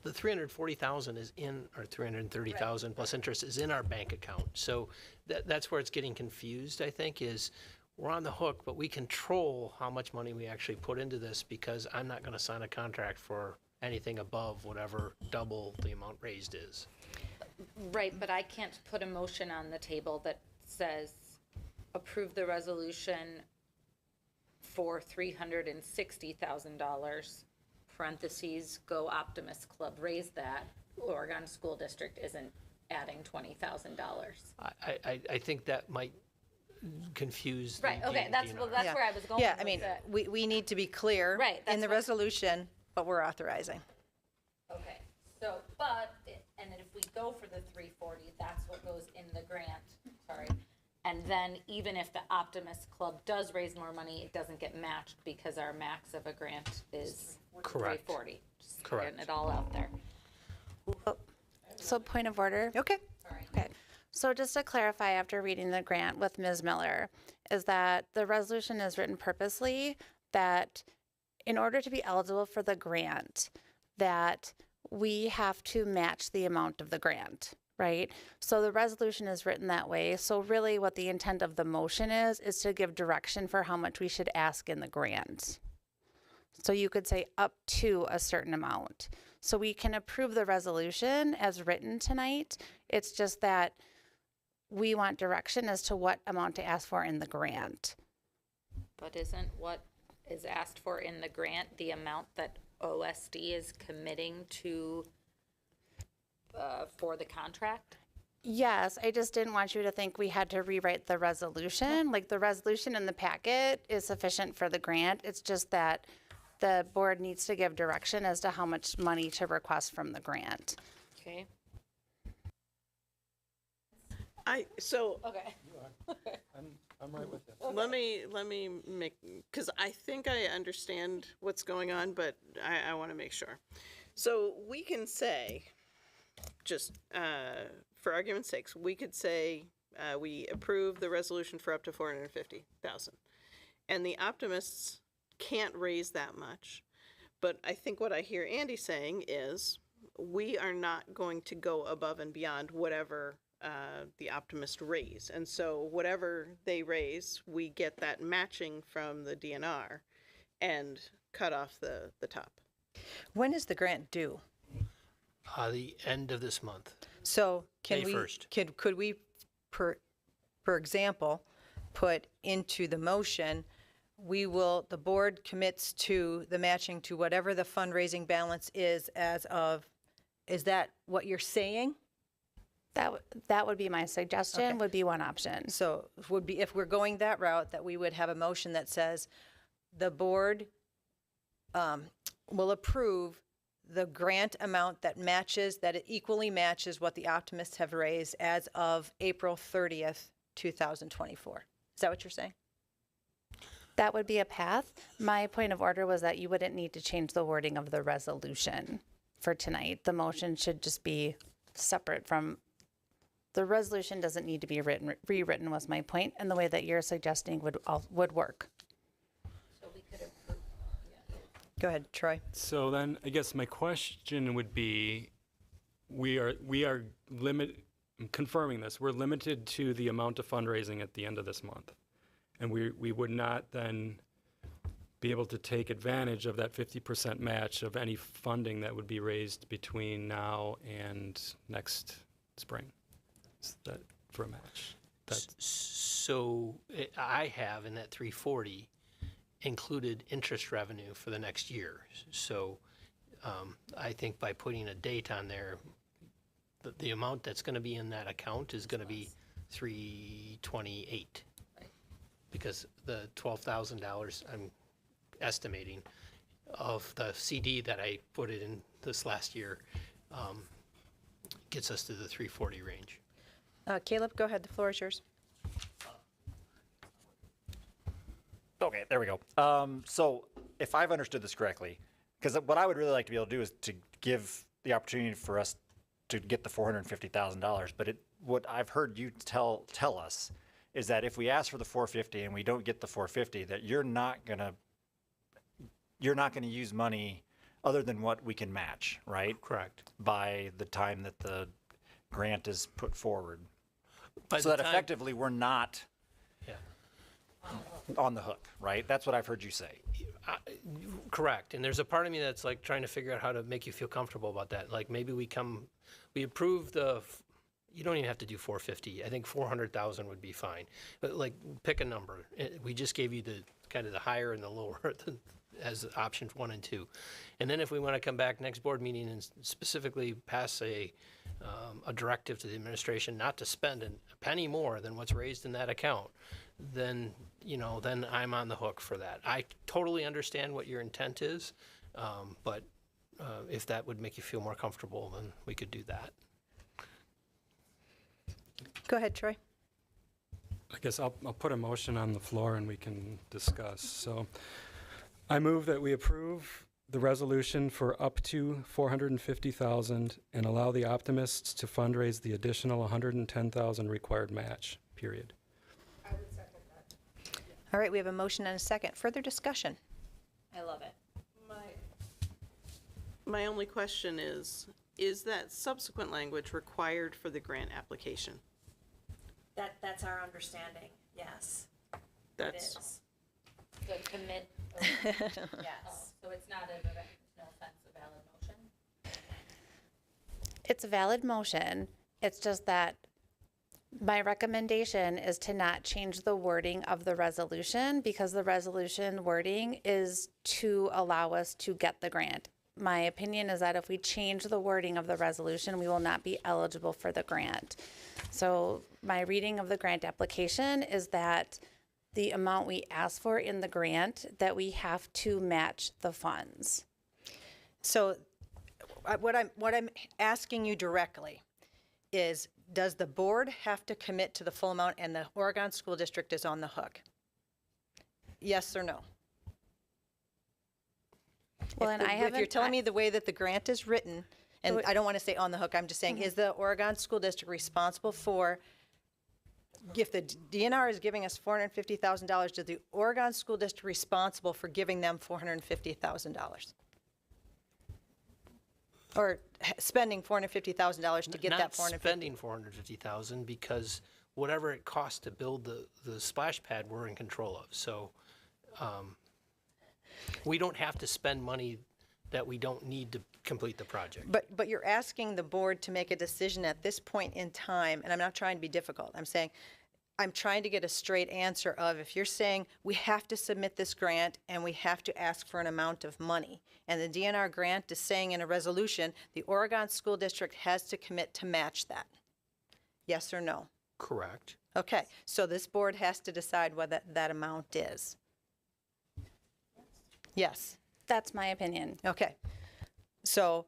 The 340,000 is in, or 330,000 plus interest is in our bank account. So that's where it's getting confused, I think, is we're on the hook, but we control how much money we actually put into this, because I'm not gonna sign a contract for anything above whatever double the amount raised is. Right, but I can't put a motion on the table that says approve the resolution for $360,000, parentheses, go Optimist Club, raise that. Oregon School District isn't adding $20,000. I think that might confuse. Right, okay, that's where I was going Yeah, with I mean, it. we need to be clear Right, in that's the what- resolution, but we're authorizing. Okay, so, but, and then if we go for the 340, that's what goes in the grant, sorry. And then even if the Optimist Club does raise more money, it doesn't get matched because our max of a grant is Correct. 340. Just Correct. getting it all out there. So point of order. Okay. Okay. So just to clarify, after reading the grant with Ms. Miller, is that the resolution is written purposely that in order to be eligible for the grant, that we have to match the amount of the grant, right? So the resolution is written that way. So really what the intent of the motion is to give direction for how much we should ask in the grant. So you could say up to a certain amount. So we can approve the resolution as written tonight. It's just that we want direction as to what amount to ask for in the grant. But isn't what is asked for in the grant the amount that OSD is committing to for the contract? Yes, I just didn't want you to think we had to rewrite the resolution. Like the resolution in the packet is sufficient for the grant. It's just that the board needs to give direction as to how much money to request from the grant. Okay. Okay. I'm right with you. Let me make, because I think I understand what's going on, but I want to make sure. So we can say, just for argument's sakes, we could say we approve the resolution for up to 450,000, and the optimists can't raise that much. But I think what I hear Andy saying is we are not going to go above and beyond whatever the optimist raise. And so whatever they raise, we get that matching from the DNR and cut off the top. When is the grant due? The end of this month. So can May we, 1st. could we, for example, put into the motion, the board commits to the matching to whatever the fundraising balance is as of, is that what you're saying? That would be my suggestion, Okay. would be one option. So would be, if we're going that route, that we would have a motion that says the board will approve the grant amount that matches, that it equally matches what the optimists have raised as of April 30th, 2024. Is that what you're saying? That would be a path. My point of order was that you wouldn't need to change the wording of the resolution for tonight. The motion should just be separate from, the resolution doesn't need to be rewritten was my point, and the way that you're suggesting would work. So we could approve. Go ahead, Troy. So then, I guess my question would be, we are confirming this, we're limited to the amount of fundraising at the end of this month. And we would not then be able to take advantage of that 50% match of any funding that would be raised between now and next spring. Is that for a match? So I have in that 340 included interest revenue for the next year. So I think by putting a date on there, the amount that's going to be in that account is going to be 328. Because the $12,000 I'm estimating of the CD that I put it in this last year gets us to the 340 range. Caleb, go ahead. The floor is yours. Okay, there we go. So if I've understood this correctly, because what I would really like to be able to do is to give the opportunity for us to get the $450,000. But what I've heard you tell us is that if we ask for the 450 and we don't get the 450, that you're not gonna use money other than what we can match, right? Correct. By the time that the grant is put forward. By So the that time- effectively we're not Yeah. on the hook, right? That's what I've heard you say. Correct. And there's a part of me that's like trying to figure out how to make you feel comfortable about that. Like maybe we approve you don't even have to do 450. I think 400,000 would be fine. But like pick a number. We just gave you the kind of the higher and the lower as options 1 and 2. And then if we want to come back next board meeting and specifically pass a directive to the administration not to spend a penny more than what's raised in that account, then I'm on the hook for that. I totally understand what your intent is, but if that would make you feel more comfortable, then we could do that. Go ahead, Troy. I guess I'll put a motion on the floor and we can discuss. So I move that we approve the resolution for up to $450,000 and allow the optimists to fundraise the additional $110,000 required match, period. I would second that. All right, we have a motion and a second. Further discussion? I love it. My only question is that subsequent language required for the grant application? That's our understanding, yes. That's, The commit, yes. So it's not no sense a valid motion? It's a valid motion. It's just that my recommendation is to not change the wording of the resolution because the resolution wording is to allow us to get the grant. My opinion is that if we change the wording of the resolution, we will not be eligible for the grant. So my reading of the grant application is that the amount we ask for in the grant, that we have to match the funds. So what I'm asking you directly is, does the board have to commit to the full amount and the Oregon School District is on the hook? Yes or no? Well, and I If you're haven't- telling me the way that the grant is written, and I don't want to say on the hook, I'm just saying, is the Oregon School District responsible for, if the DNR is giving us $450,000, is the Oregon School District responsible for giving them $450,000? Or spending $450,000 to get that Not $450,000? spending 450,000 because whatever it costs to build the splash pad, we're in control of. So we don't have to spend money that we don't need to complete the project. But you're asking the board to make a decision at this point in time, and I'm not trying to be difficult. I'm saying, I'm trying to get a straight answer of, if you're saying we have to submit this grant and we have to ask for an amount of money, and the DNR grant is saying in a resolution, the Oregon School District has to commit to match that. Yes or no? Correct. Okay, so this board has to decide what that amount is. Yes. That's my opinion. Okay. So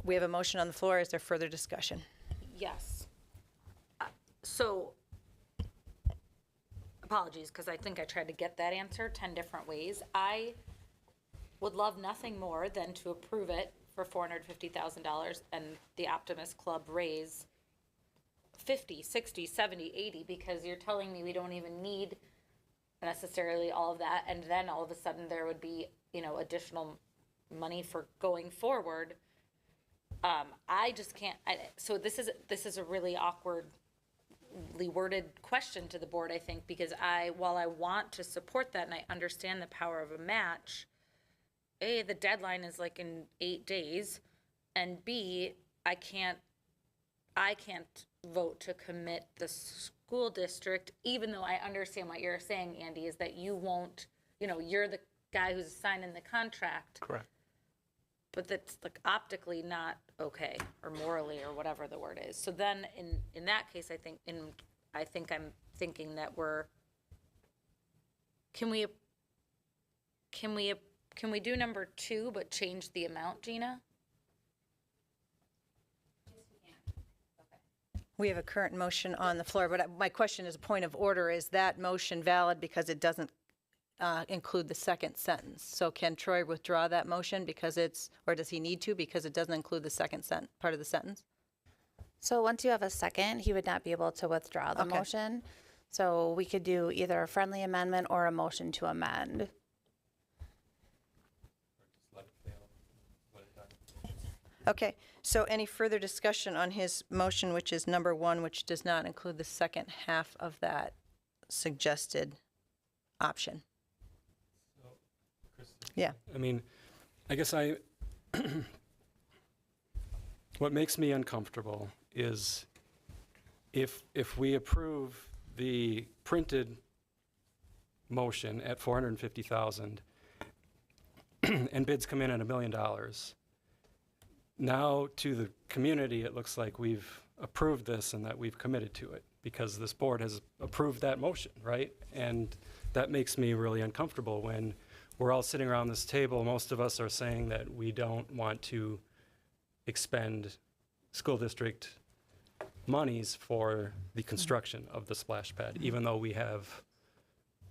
we have a motion on the floor. Is there further discussion? Yes. So, apologies, because I think I tried to get that answer 10 different ways. I would love nothing more than to approve it for $450,000 and the Optimist Club raise 50, 60, 70, 80, because you're telling me we don't even need necessarily all of that, and then all of a sudden there would be, additional money for going forward. I just can't. So this is a really awkwardly worded question to the board, I think, because while I want to support that and I understand the power of a match, A, the deadline is like in 8 days, and B, I can't vote to commit the school district, even though I understand what you're saying, Andy, is that you won't, you're the guy who's signing the contract. Correct. But that's like optically not okay, or morally, or whatever the word is. So then in that case, I think I'm thinking that can we do number 2 but change the amount, Gina? We have a current motion on the floor, but my question is a point of order. Is that motion valid because it doesn't include the second sentence? So can Troy withdraw that motion because or does he need to because it doesn't include the second part of the sentence? So once you have a second, he would not be able to withdraw the Okay. motion. So we could do either a friendly amendment or a motion to amend. Okay, so any further discussion on his motion, which is number 1, which does not include the second half of that suggested option? Yeah. I mean, I guess what makes me uncomfortable is if we approve the printed motion at 450,000 and bids come in at $1 million, now to the community, it looks like we've approved this and that we've committed to it because this board has approved that motion, right? And that makes me really uncomfortable when we're all sitting around this table. Most of us are saying that we don't want to expend school district monies for the construction of the splash pad, even though we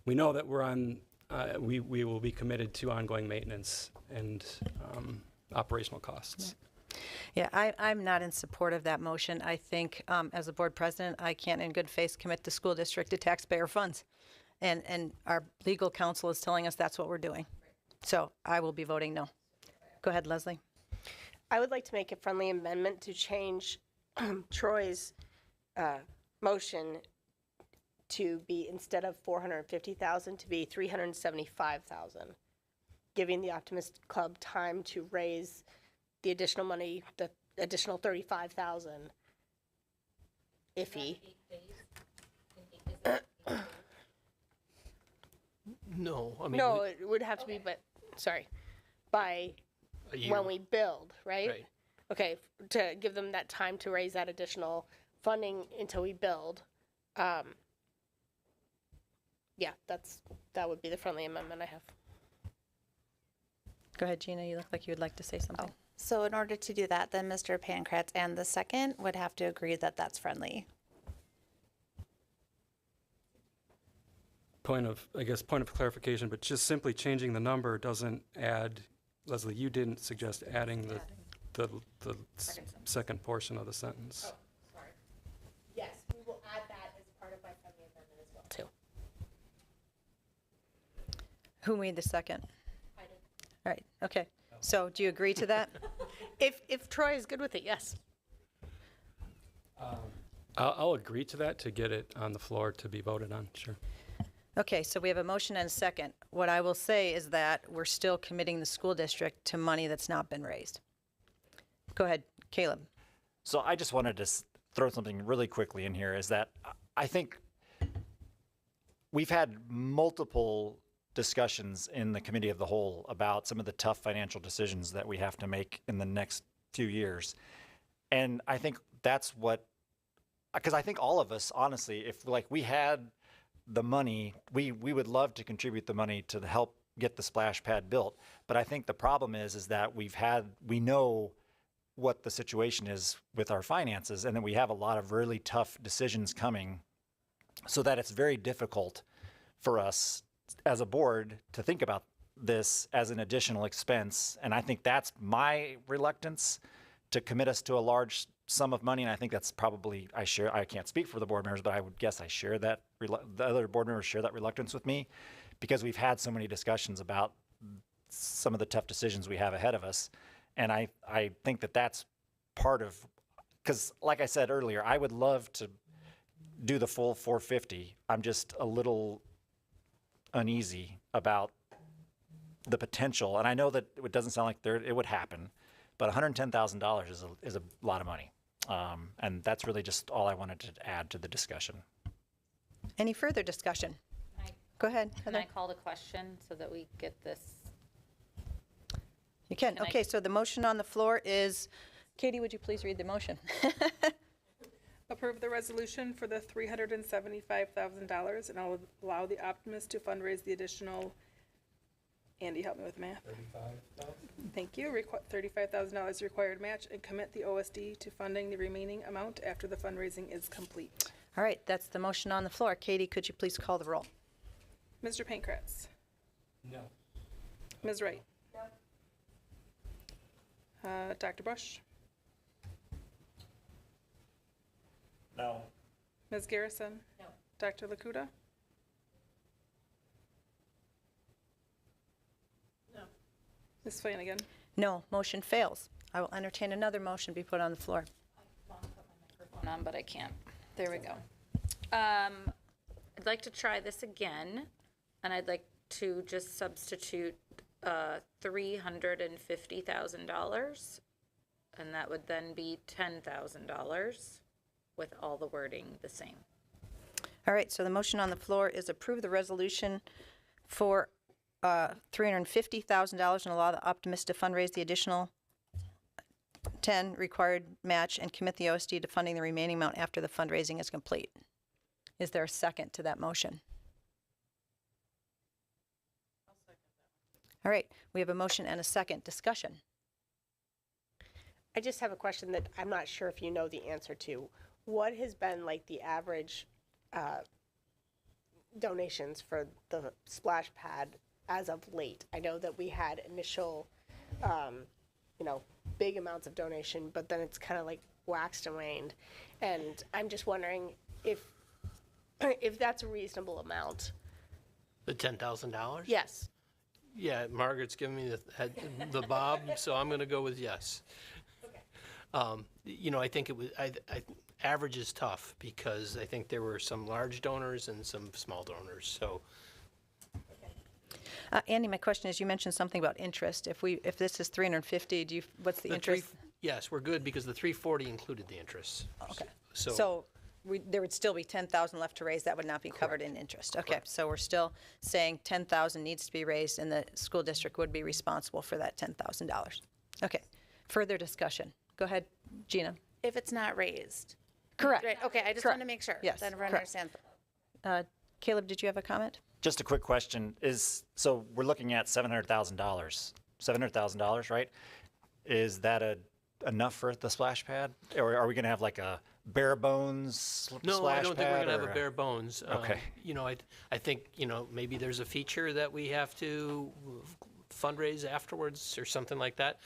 know that we will be committed to ongoing maintenance and operational costs. Yeah, I'm not in support of that motion. I think as a board president, I can't in good faith commit the school district to taxpayer funds. And our legal counsel is telling us that's what we're doing. So I will be voting no. Go ahead, Leslie. I would like to make a friendly amendment to change Troy's motion to be, instead of 450,000, to be 375,000, giving the Optimist Club time to raise the additional money, the additional 35,000, iffy. No, I mean. No, it would have to be, by A year. when we build, right? Right. Okay, to give them that time to raise that additional funding until we build. Yeah, that would be the friendly amendment I have. Go ahead, Gina. You look like you would like to say something. So in order to do that, then Mr. Pankratz and the second would have to agree that that's friendly. Point of clarification, but just simply changing the number doesn't add, Leslie, you didn't suggest adding the second portion of the sentence. Sorry. Yes, we will add that as part of my friendly amendment as well, too. Who made the second? I did. All right, okay. So do you agree to that? If Troy is good with it, yes. I'll agree to that to get it on the floor to be voted on, sure. Okay, so we have a motion and a second. What I will say is that we're still committing the school district to money that's not been raised. Go ahead, Caleb. So I just wanted to throw something really quickly in here is that I think we've had multiple discussions in the committee of the whole about some of the tough financial decisions that we have to make in the next few years. And I think that's because I think all of us, honestly, if we had the money, we would love to contribute the money to help get the splash pad built. But I think the problem is that we know what the situation is with our finances, and that we have a lot of really tough decisions coming, so that it's very difficult for us as a board to think about this as an additional expense. And I think that's my reluctance to commit us to a large sum of money. And I think that's probably, I can't speak for the board members, but I would guess I share that, the other board members share that reluctance with me, because we've had so many discussions about some of the tough decisions we have ahead of us. And I think that that's part of, because like I said earlier, I would love to do the full 450. I'm just a little uneasy about the potential. And I know that it doesn't sound like it would happen, but $110,000 is a lot of money. And that's really just all I wanted to add to the discussion. Any further discussion? Go ahead, Can Heather. I call the question so that we get this? You can. Can I- Okay, so the motion on the floor is, Katie, would you please read the motion? Approve the resolution for the $375,000 and I'll allow the Optimist to fundraise the additional, Andy, help me with math. Thank you. $35,000 required match and commit the OSD to funding the remaining amount after the fundraising is complete. All right, that's the motion on the floor. Katie, could you please call the roll? Mr. Pankratz? No. Ms. Wright? No. Dr. Bush? No. Ms. Garrison? No. Dr. Lakuta? No. Ms. Flanagan? No, motion fails. I will entertain another motion be put on the floor. On, but I can't. There we go. I'd like to try this again, and I'd like to just substitute $350,000, and that would then be $10,000 with all the wording the same. All right, so the motion on the floor is approve the resolution for $350,000 and allow the Optimist to fundraise the additional 10 required match and commit the OSD to funding the remaining amount after the fundraising is complete. Is there a second to that motion? All right, we have a motion and a second. Discussion. I just have a question that I'm not sure if you know the answer to. What has been like the average donations for the splash pad as of late? I know that we had initial, big amounts of donation, but then it's kind of like waxed and waned. And I'm just wondering if that's a reasonable amount. The $10,000? Yes. Yeah, Margaret's giving me the bob, so I'm going to go with yes. Okay. I think it was, average is tough because I think there were some large donors and some small donors, so. Andy, my question is, you mentioned something about interest. If this is 350, what's the interest? Yes, we're good because the 340 included the interest. Okay. So there would still be 10,000 left to raise. That would not be covered in interest. Okay, so we're still saying 10,000 needs to be raised, and the school district would be responsible for that $10,000. Okay. Further discussion. Go ahead, Gina. If it's not raised. Correct. Right, okay, I just Correct. want to make sure. Yes, That everyone correct. understands. Caleb, did you have a comment? Just a quick question so we're looking at $700,000. $700,000, right? Is that enough for the splash pad? Or are we going to have like a bare bones splash pad? No, I don't think we're going to have a bare bones. Okay. I think, maybe there's a feature that we have to fundraise afterwards or something like that.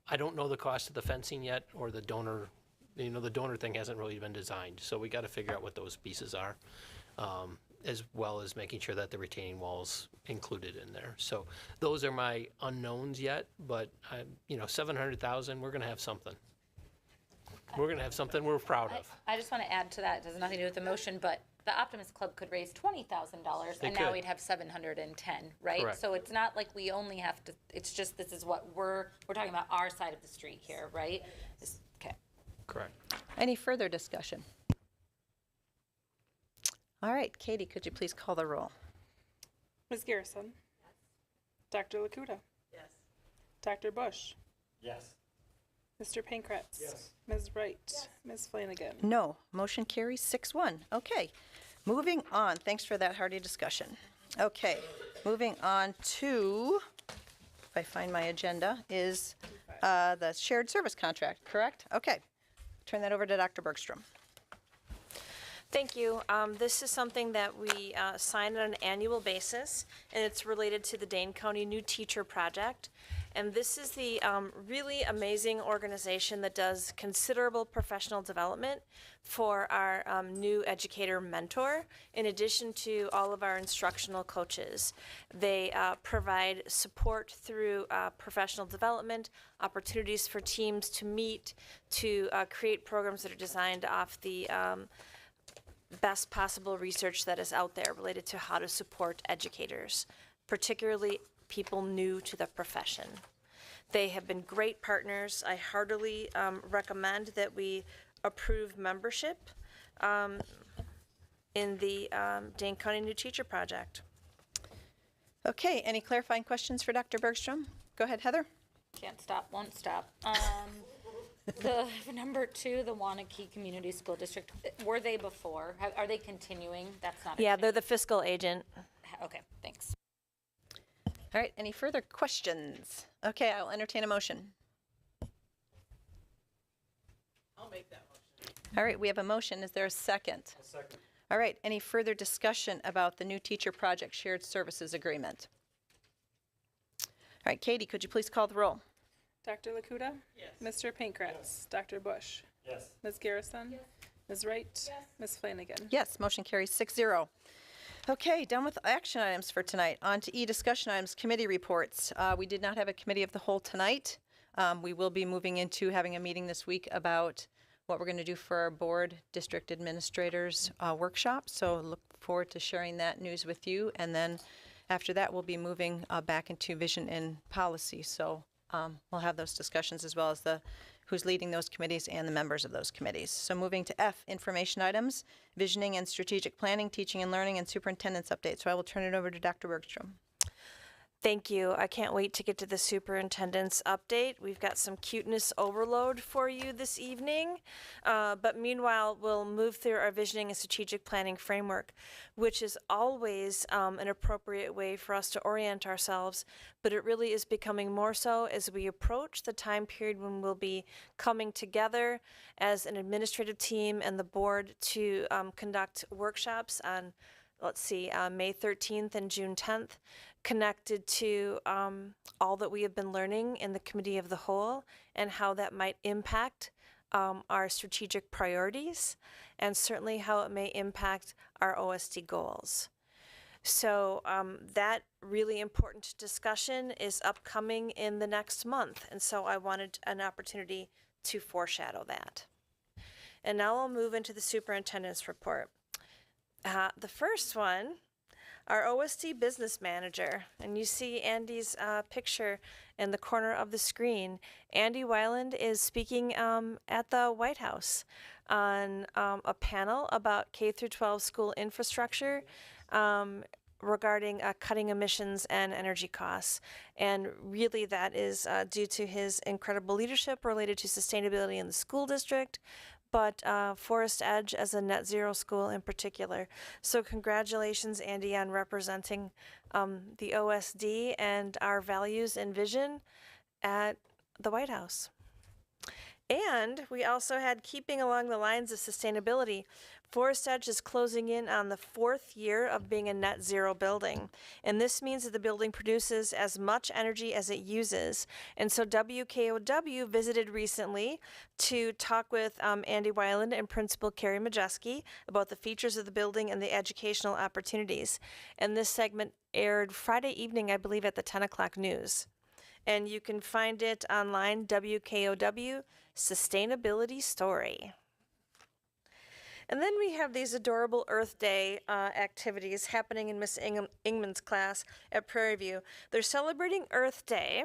I don't know the cost of the fencing yet or the donor. The donor thing hasn't really been designed, so we got to figure out what those pieces are, as well as making sure that the retaining wall's included in there. So those are my unknowns yet, but 700,000, we're going to have something. We're going to have something we're proud of. I just want to add to that, it has nothing to do with the motion, but the Optimist Club could raise $20,000 and now could. we'd have 710, right? Correct. So it's not like we only have to, it's just this is what we're talking about our side of the street here, right? Okay. Correct. Any further discussion? All right, Katie, could you please call the roll? Ms. Garrison? Yes. Dr. Lakuta? Yes. Dr. Bush? Yes. Mr. Pankratz? Yes. Ms. Wright? Ms. Flanagan? No. Motion carries 6-1. Okay. Moving on. Thanks for that hearty discussion. Okay. Moving on to, if I find my agenda, is the shared service contract, correct? Okay. Turn that over to Dr. Bergstrom. Thank you. This is something that we sign on an annual basis, and it's related to the Dane County New Teacher Project. And this is the really amazing organization that does considerable professional development for our new educator mentor, in addition to all of our instructional coaches. They provide support through professional development, opportunities for teams to meet, to create programs that are designed off the best possible research that is out there related to how to support educators, particularly people new to the profession. They have been great partners. I heartily recommend that we approve membership in the Dane County New Teacher Project. Okay, any clarifying questions for Dr. Bergstrom? Go ahead, Heather. Can't stop, won't stop. The number 2, the Wanakee Community School District, were they before? Are they continuing? That's not. Yeah, they're the fiscal agent. Okay, thanks. All right, any further questions? Okay, I'll entertain a motion. I'll make that motion. All right, we have a motion. Is there a second? A second. All right, any further discussion about the new teacher project shared services agreement? All right, Katie, could you please call the roll? Dr. Lakuta? Yes. Mr. Pankratz? Dr. Bush? Yes. Ms. Garrison? Yes. Ms. Wright? Yes. Ms. Flanagan? Yes, motion carries 6-0. Okay, done with action items for tonight. On to discussion items, committee reports. We did not have a committee of the whole tonight. We will be moving into having a meeting this week about what we're going to do for our board district administrators workshop. So look forward to sharing that news with you. And then after that, we'll be moving back into vision and policy. So we'll have those discussions as well as who's leading those committees and the members of those committees. So moving to F, information items, visioning and strategic planning, teaching and learning, and superintendent's update. So I will turn it over to Dr. Bergstrom. Thank you. I can't wait to get to the superintendent's update. We've got some cuteness overload for you this evening. But meanwhile, we'll move through our visioning and strategic planning framework, which is always an appropriate way for us to orient ourselves. But it really is becoming more so as we approach the time period when we'll be coming together as an administrative team and the board to conduct workshops on, let's see, May 13th and June 10th, connected to all that we have been learning in the Committee of the Whole and how that might impact our strategic priorities and certainly how it may impact our OSD goals. So that really important discussion is upcoming in the next month, and so I wanted an opportunity to foreshadow that. And now I'll move into the superintendent's report. The first one, our OSD business manager, and you see Andy's picture in the corner of the screen. Andy Weiland is speaking at the White House on a panel about K-12 school infrastructure regarding cutting emissions and energy costs. And really that is due to his incredible leadership related to sustainability in the school district, but Forest Edge as a net zero school in particular. So congratulations, Andy, on representing the OSD and our values and vision at the White House. And we also had, keeping along the lines of sustainability, Forest Edge is closing in on the 4th year of being a net zero building. And this means that the building produces as much energy as it uses. And so WKOW visited recently to talk with Andy Weiland and Principal Carrie Majeski about the features of the building and the educational opportunities. And this segment aired Friday evening, I believe, at the 10 o'clock news. And you can find it online, WKOW Sustainability Story. And then we have these adorable Earth Day activities happening in Miss Ingman's class at Prairie View. They're celebrating Earth Day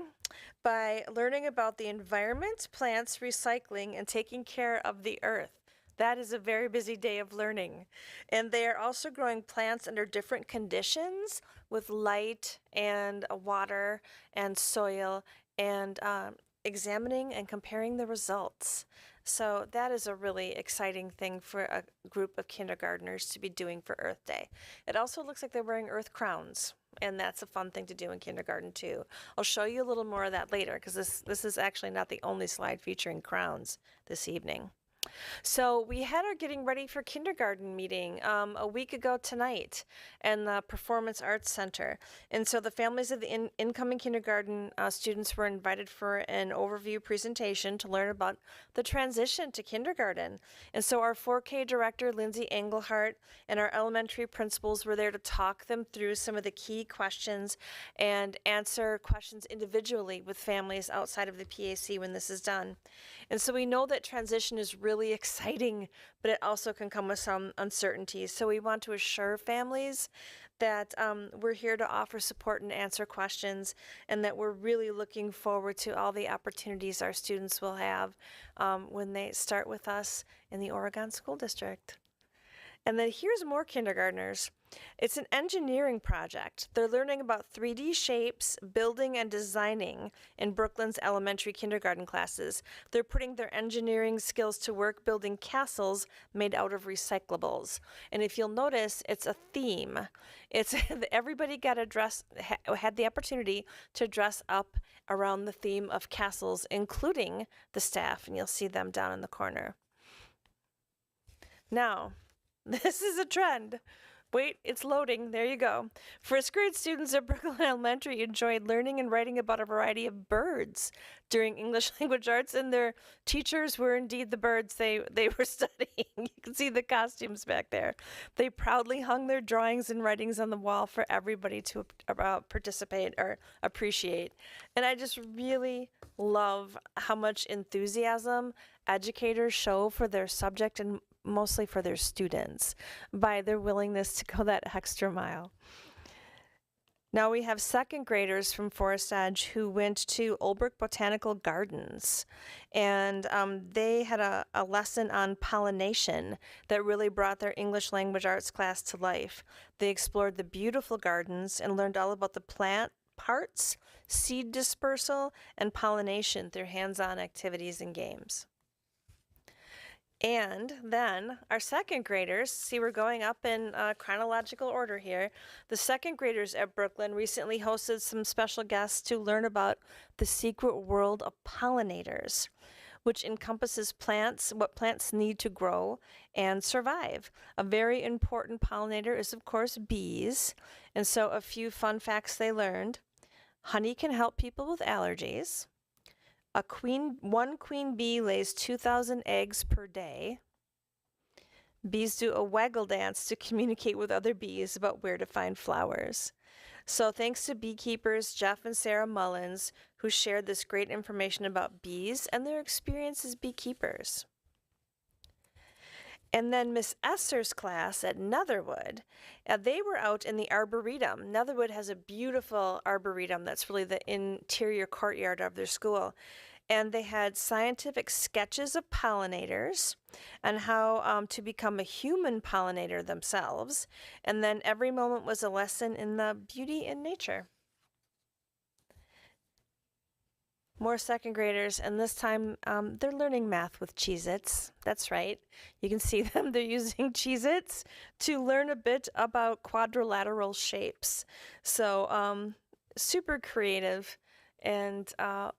by learning about the environment, plants, recycling, and taking care of the earth. That is a very busy day of learning. And they are also growing plants under different conditions with light and water and soil and examining and comparing the results. So that is a really exciting thing for a group of kindergartners to be doing for Earth Day. It also looks like they're wearing earth crowns, and that's a fun thing to do in kindergarten too. I'll show you a little more of that later because this is actually not the only slide featuring crowns this evening. So we had our Getting Ready for Kindergarten meeting a week ago tonight in the Performance Arts Center. And so the families of the incoming kindergarten students were invited for an overview presentation to learn about the transition to kindergarten. And so our 4K director, Lindsay Engelhardt, and our elementary principals were there to talk them through some of the key questions and answer questions individually with families outside of the PAC when this is done. And so we know that transition is really exciting, but it also can come with some uncertainties. So we want to assure families that we're here to offer support and answer questions, and that we're really looking forward to all the opportunities our students will have when they start with us in the Oregon School District. And then here's more kindergartners. It's an engineering project. They're learning about 3D shapes, building and designing in Brooklyn's elementary kindergarten classes. They're putting their engineering skills to work building castles made out of recyclables. And if you'll notice, it's a theme. It's everybody got to had the opportunity to dress up around the theme of castles, including the staff, and you'll see them down in the corner. Now, this is a trend. Wait, it's loading. There you go. First grade students at Brooklyn Elementary enjoyed learning and writing about a variety of birds during English language arts, and their teachers were indeed the birds they were studying. You can see the costumes back there. They proudly hung their drawings and writings on the wall for everybody to participate or appreciate. And I just really love how much enthusiasm educators show for their subject and mostly for their students by their willingness to go that extra mile. Now we have second graders from Forest Edge who went to Olbrook Botanical Gardens, and they had a lesson on pollination that really brought their English language arts class to life. They explored the beautiful gardens and learned all about the plant parts, seed dispersal, and pollination through hands-on activities and games. And then our second graders, see we're going up in chronological order here. The second graders at Brooklyn recently hosted some special guests to learn about the secret world of pollinators, which encompasses plants, what plants need to grow and survive. A very important pollinator is, of course, bees. And so a few fun facts they learned. Honey can help people with allergies. One queen bee lays 2,000 eggs per day. Bees do a waggle dance to communicate with other bees about where to find flowers. So thanks to beekeepers Jeff and Sarah Mullins, who shared this great information about bees and their experience as beekeepers. And then Miss Esser's class at Netherwood, they were out in the Arboretum. Netherwood has a beautiful Arboretum that's really the interior courtyard of their school. And they had scientific sketches of pollinators and how to become a human pollinator themselves. And then every moment was a lesson in the beauty in nature. More second graders, and this time they're learning math with Cheez-Its. That's right. You can see them. They're using Cheez-Its to learn a bit about quadrilateral shapes. So super creative and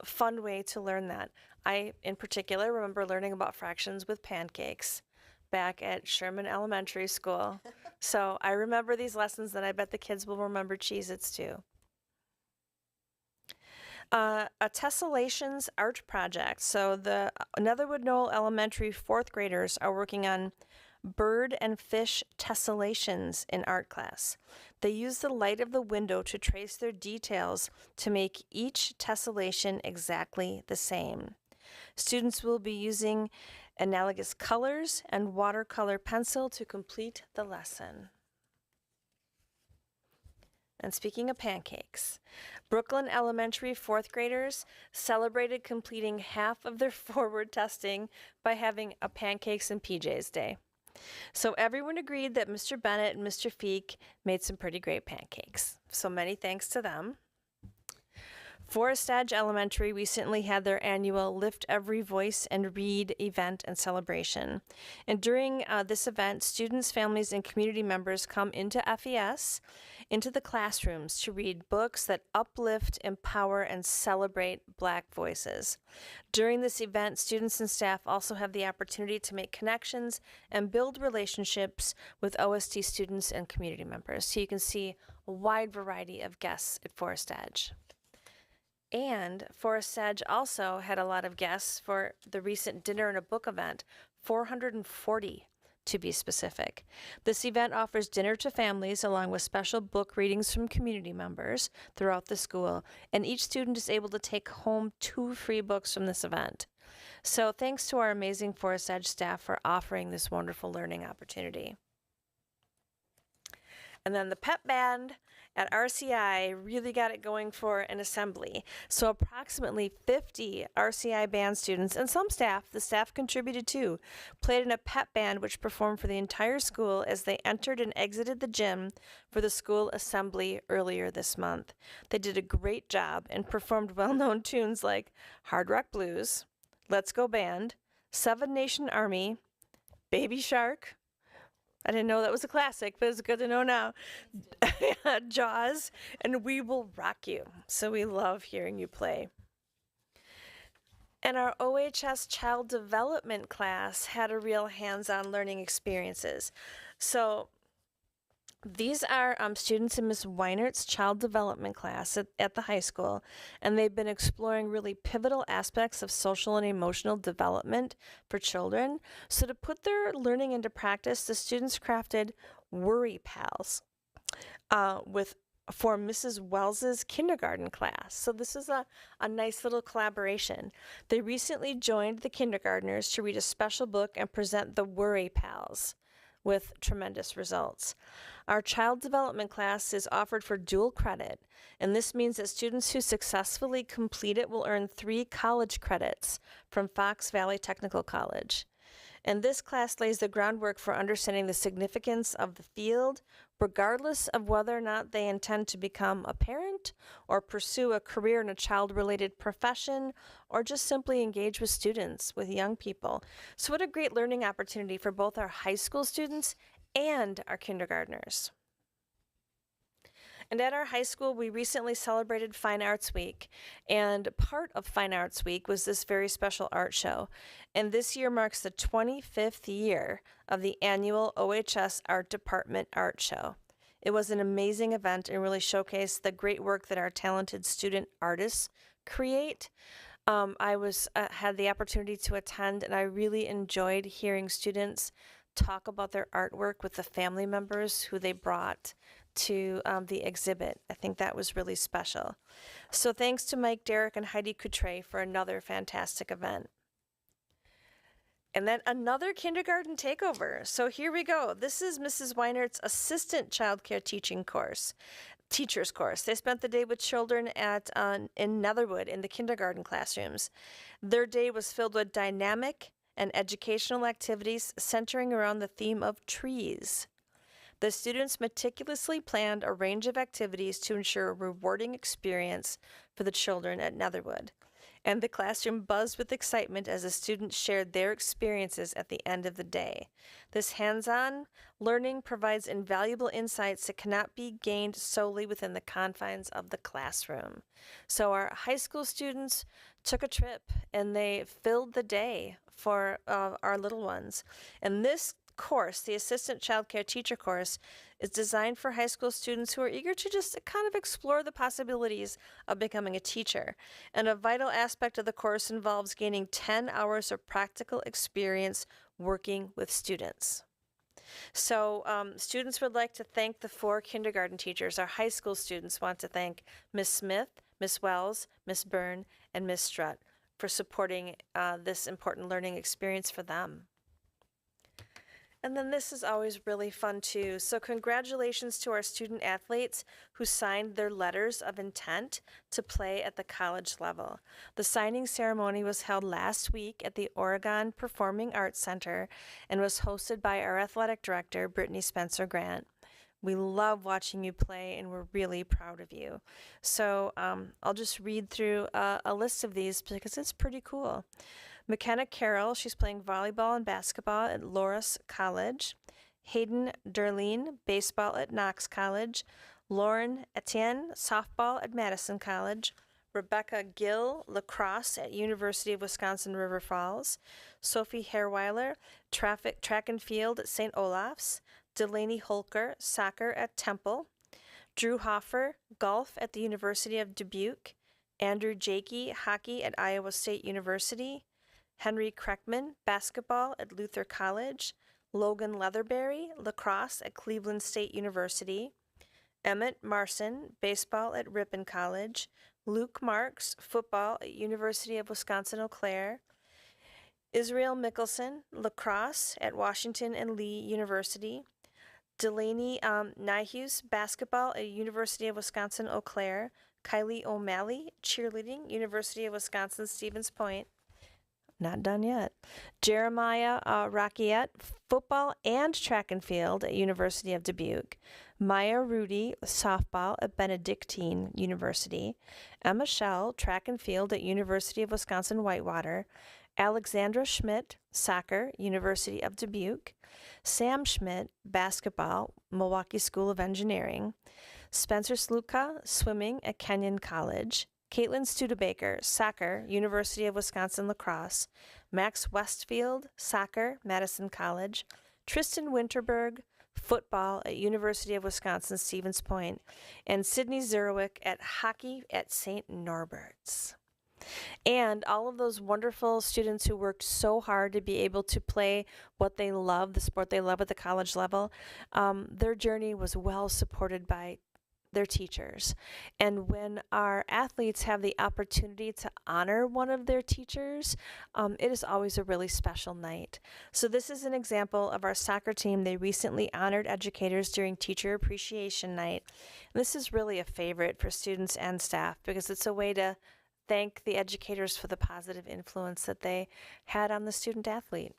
fun way to learn that. I, in particular, remember learning about fractions with pancakes back at Sherman Elementary School. So I remember these lessons, and I bet the kids will remember Cheez-Its too. A tessellations art project. So the Netherwood Knoll Elementary fourth graders are working on bird and fish tessellations in art class. They use the light of the window to trace their details to make each tessellation exactly the same. Students will be using analogous colors and watercolor pencil to complete the lesson. And speaking of pancakes, Brooklyn Elementary fourth graders celebrated completing half of their forward testing by having a Pancakes and PJs day. So everyone agreed that Mr. Bennett and Mr. Feek made some pretty great pancakes. So many thanks to them. Forest Edge Elementary recently had their annual Lift Every Voice and Read event and celebration. And during this event, students, families, and community members come into FES, into the classrooms to read books that uplift, empower, and celebrate Black voices. During this event, students and staff also have the opportunity to make connections and build relationships with OST students and community members. So you can see a wide variety of guests at Forest Edge. And Forest Edge also had a lot of guests for the recent Dinner and a Book event, 440 to be specific. This event offers dinner to families along with special book readings from community members throughout the school, and each student is able to take home 2 free books from this event. So thanks to our amazing Forest Edge staff for offering this wonderful learning opportunity. And then the pep band at RCI really got it going for an assembly. So approximately 50 RCI band students and some staff, the staff contributed too, played in a pep band which performed for the entire school as they entered and exited the gym for the school assembly earlier this month. They did a great job and performed well-known tunes like Hard Rock Blues, Let's Go Band, Seven Nation Army, Baby Shark, I didn't know that was a classic, but it's good to know now. Jaws, and We Will Rock You. So we love hearing you play. And our OHS Child Development class had a real hands-on learning experiences. So These are students in Miss Weinert's child development class at the high school, and they've been exploring really pivotal aspects of social and emotional development for children. So to put their learning into practice, the students crafted Worry Pals for Mrs. Wells's kindergarten class. So this is a nice little collaboration. They recently joined the kindergartners to read a special book and present the Worry Pals with tremendous results. Our child development class is offered for dual credit, and this means that students who successfully complete it will earn 3 college credits from Fox Valley Technical College. And this class lays the groundwork for understanding the significance of the field, regardless of whether or not they intend to become a parent or pursue a career in a child-related profession or just simply engage with students, with young people. So what a great learning opportunity for both our high school students and our kindergartners. And at our high school, we recently celebrated Fine Arts Week. And part of Fine Arts Week was this very special art show. And this year marks the 25th year of the annual OHS Art Department Art Show. It was an amazing event and really showcased the great work that our talented student artists create. I had the opportunity to attend, and I really enjoyed hearing students talk about their artwork with the family members who they brought to the exhibit. I think that was really special. So thanks to Mike, Derek, and Heidi Coutre for another fantastic event. And then another kindergarten takeover. So here we go. This is Mrs. Weinert's assistant childcare teacher's course. They spent the day with children in Netherwood in the kindergarten classrooms. Their day was filled with dynamic and educational activities centering around the theme of trees. The students meticulously planned a range of activities to ensure a rewarding experience for the children at Netherwood. And the classroom buzzed with excitement as the students shared their experiences at the end of the day. This hands-on learning provides invaluable insights that cannot be gained solely within the confines of the classroom. So our high school students took a trip and they filled the day for our little ones. And this course, the Assistant Childcare Teacher course, is designed for high school students who are eager to just kind of explore the possibilities of becoming a teacher. And a vital aspect of the course involves gaining 10 hours of practical experience working with students. So students would like to thank the 4 kindergarten teachers. Our high school students want to thank Ms. Smith, Ms. Wells, Ms. Byrne, and Ms. Strutt for supporting this important learning experience for them. And then this is always really fun too. So congratulations to our student athletes who signed their letters of intent to play at the college level. The signing ceremony was held last week at the Oregon Performing Arts Center and was hosted by our athletic director, Brittany Spencer Grant. We love watching you play and we're really proud of you. So I'll just read through a list of these because it's pretty cool. McKenna Carroll, she's playing volleyball and basketball at Loras College. Hayden Derleen, baseball at Knox College. Lauren Etienne, softball at Madison College. Rebecca Gill, lacrosse at University of Wisconsin River Falls. Sophie Herweiler, track and field at St. Olaf's. Delaney Holker, soccer at Temple. Drew Hoffer, golf at the University of Dubuque. Andrew Jakey, hockey at Iowa State University. Henry Kreckman, basketball at Luther College. Logan Leatherberry, lacrosse at Cleveland State University. Emmett Marson, baseball at Ripon College. Luke Marks, football at University of Wisconsin-Eau Claire. Israel Mickelson, lacrosse at Washington and Lee University. Delaney Nyhus, basketball at University of Wisconsin-Eau Claire. Kylie O'Malley, cheerleading, University of Wisconsin-Stevens Point. Not done yet. Jeremiah Rockiette, football and track and field at University of Dubuque. Maya Rudy, softball at Benedictine University. Emma Schell, track and field at University of Wisconsin-Whitewater. Alexandra Schmidt, soccer, University of Dubuque. Sam Schmidt, basketball, Milwaukee School of Engineering. Spencer Sluka, swimming at Kenyon College. Caitlin Studebaker, soccer, University of Wisconsin lacrosse. Max Westfield, soccer, Madison College. Tristan Winterberg, football at University of Wisconsin-Stevens Point, and Sydney Zerwick at hockey at St. Norbert's. And all of those wonderful students who worked so hard to be able to play what they love, the sport they love at the college level, their journey was well supported by their teachers. And when our athletes have the opportunity to honor one of their teachers, it is always a really special night. So this is an example of our soccer team. They recently honored educators during Teacher Appreciation Night. And this is really a favorite for students and staff because it's a way to thank the educators for the positive influence that they had on the student athlete.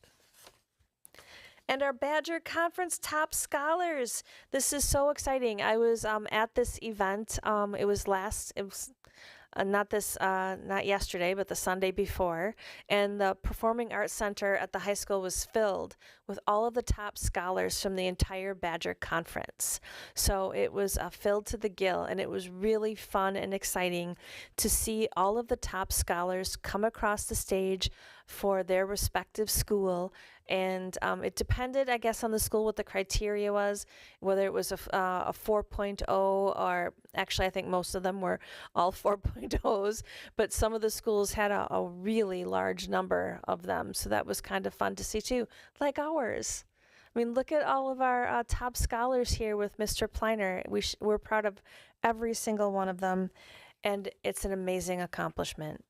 And our Badger Conference top scholars. This is so exciting. I was at this event. It was not yesterday, but the Sunday before. And the Performing Arts Center at the high school was filled with all of the top scholars from the entire Badger Conference. So it was filled to the gill, and it was really fun and exciting to see all of the top scholars come across the stage for their respective school. And it depended, I guess, on the school what the criteria was, whether it was a 4.0 or actually I think most of them were all 4.0s, but some of the schools had a really large number of them. So that was kind of fun to see too, like ours. I mean, look at all of our top scholars here with Mr. Pleiner. We're proud of every single one of them, and it's an amazing accomplishment.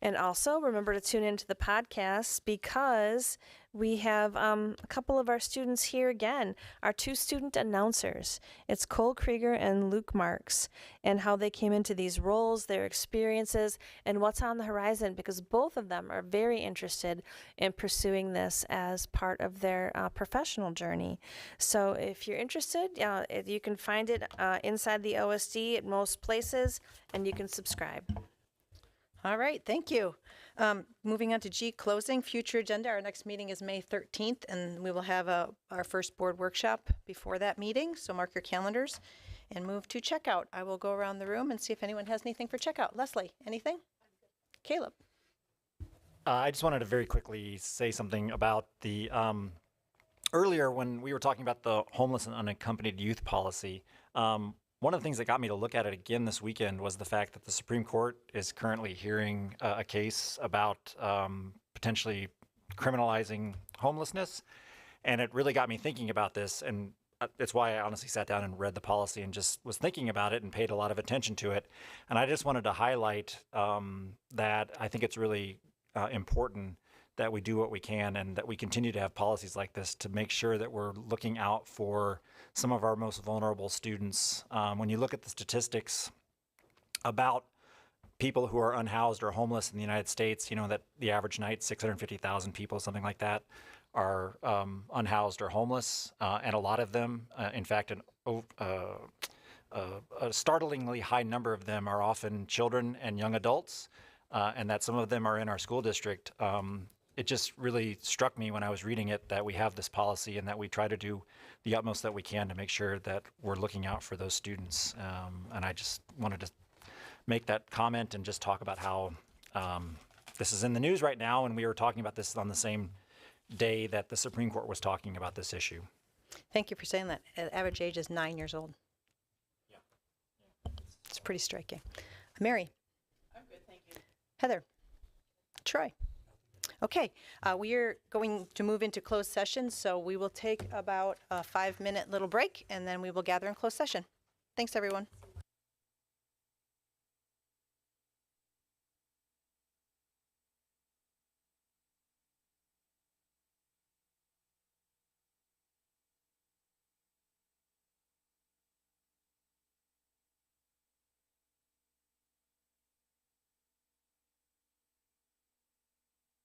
And also remember to tune into the podcast because we have a couple of our students here again, our two student announcers. It's Cole Krieger and Luke Marks, and how they came into these roles, their experiences, and what's on the horizon, because both of them are very interested in pursuing this as part of their professional journey. So if you're interested, you can find it inside the OSD at most places, and you can subscribe. All right, thank you. Moving on to G, closing future agenda. Our next meeting is May 13th, and we will have our first board workshop before that meeting. So mark your calendars and move to checkout. I will go around the room and see if anyone has anything for checkout. Leslie, anything? Caleb? I just wanted to very quickly say something about the earlier when we were talking about the homeless and unaccompanied youth policy. One of the things that got me to look at it again this weekend was the fact that the Supreme Court is currently hearing a case about potentially criminalizing homelessness. And it really got me thinking about this. And it's why I honestly sat down and read the policy and just was thinking about it and paid a lot of attention to it. And I just wanted to highlight that I think it's really important that we do what we can and that we continue to have policies like this to make sure that we're looking out for some of our most vulnerable students. When you look at the statistics about people who are unhoused or homeless in the United States, you know that the average night, 650,000 people, something like that, are unhoused or homeless. And a lot of them, in fact, a startlingly high number of them are often children and young adults, and that some of them are in our school district. It just really struck me when I was reading it that we have this policy and that we try to do the utmost that we can to make sure that we're looking out for those students. And I just wanted to make that comment and just talk about how this is in the news right now, and we were talking about this on the same day that the Supreme Court was talking about this issue. Thank you for saying that. The average age is 9 years old. Yeah. It's pretty striking. Mary? I'm good, thank you. Heather? Troy? Okay, we are going to move into closed session, so we will take about a 5-minute little break, and then we will gather in closed session. Thanks, everyone.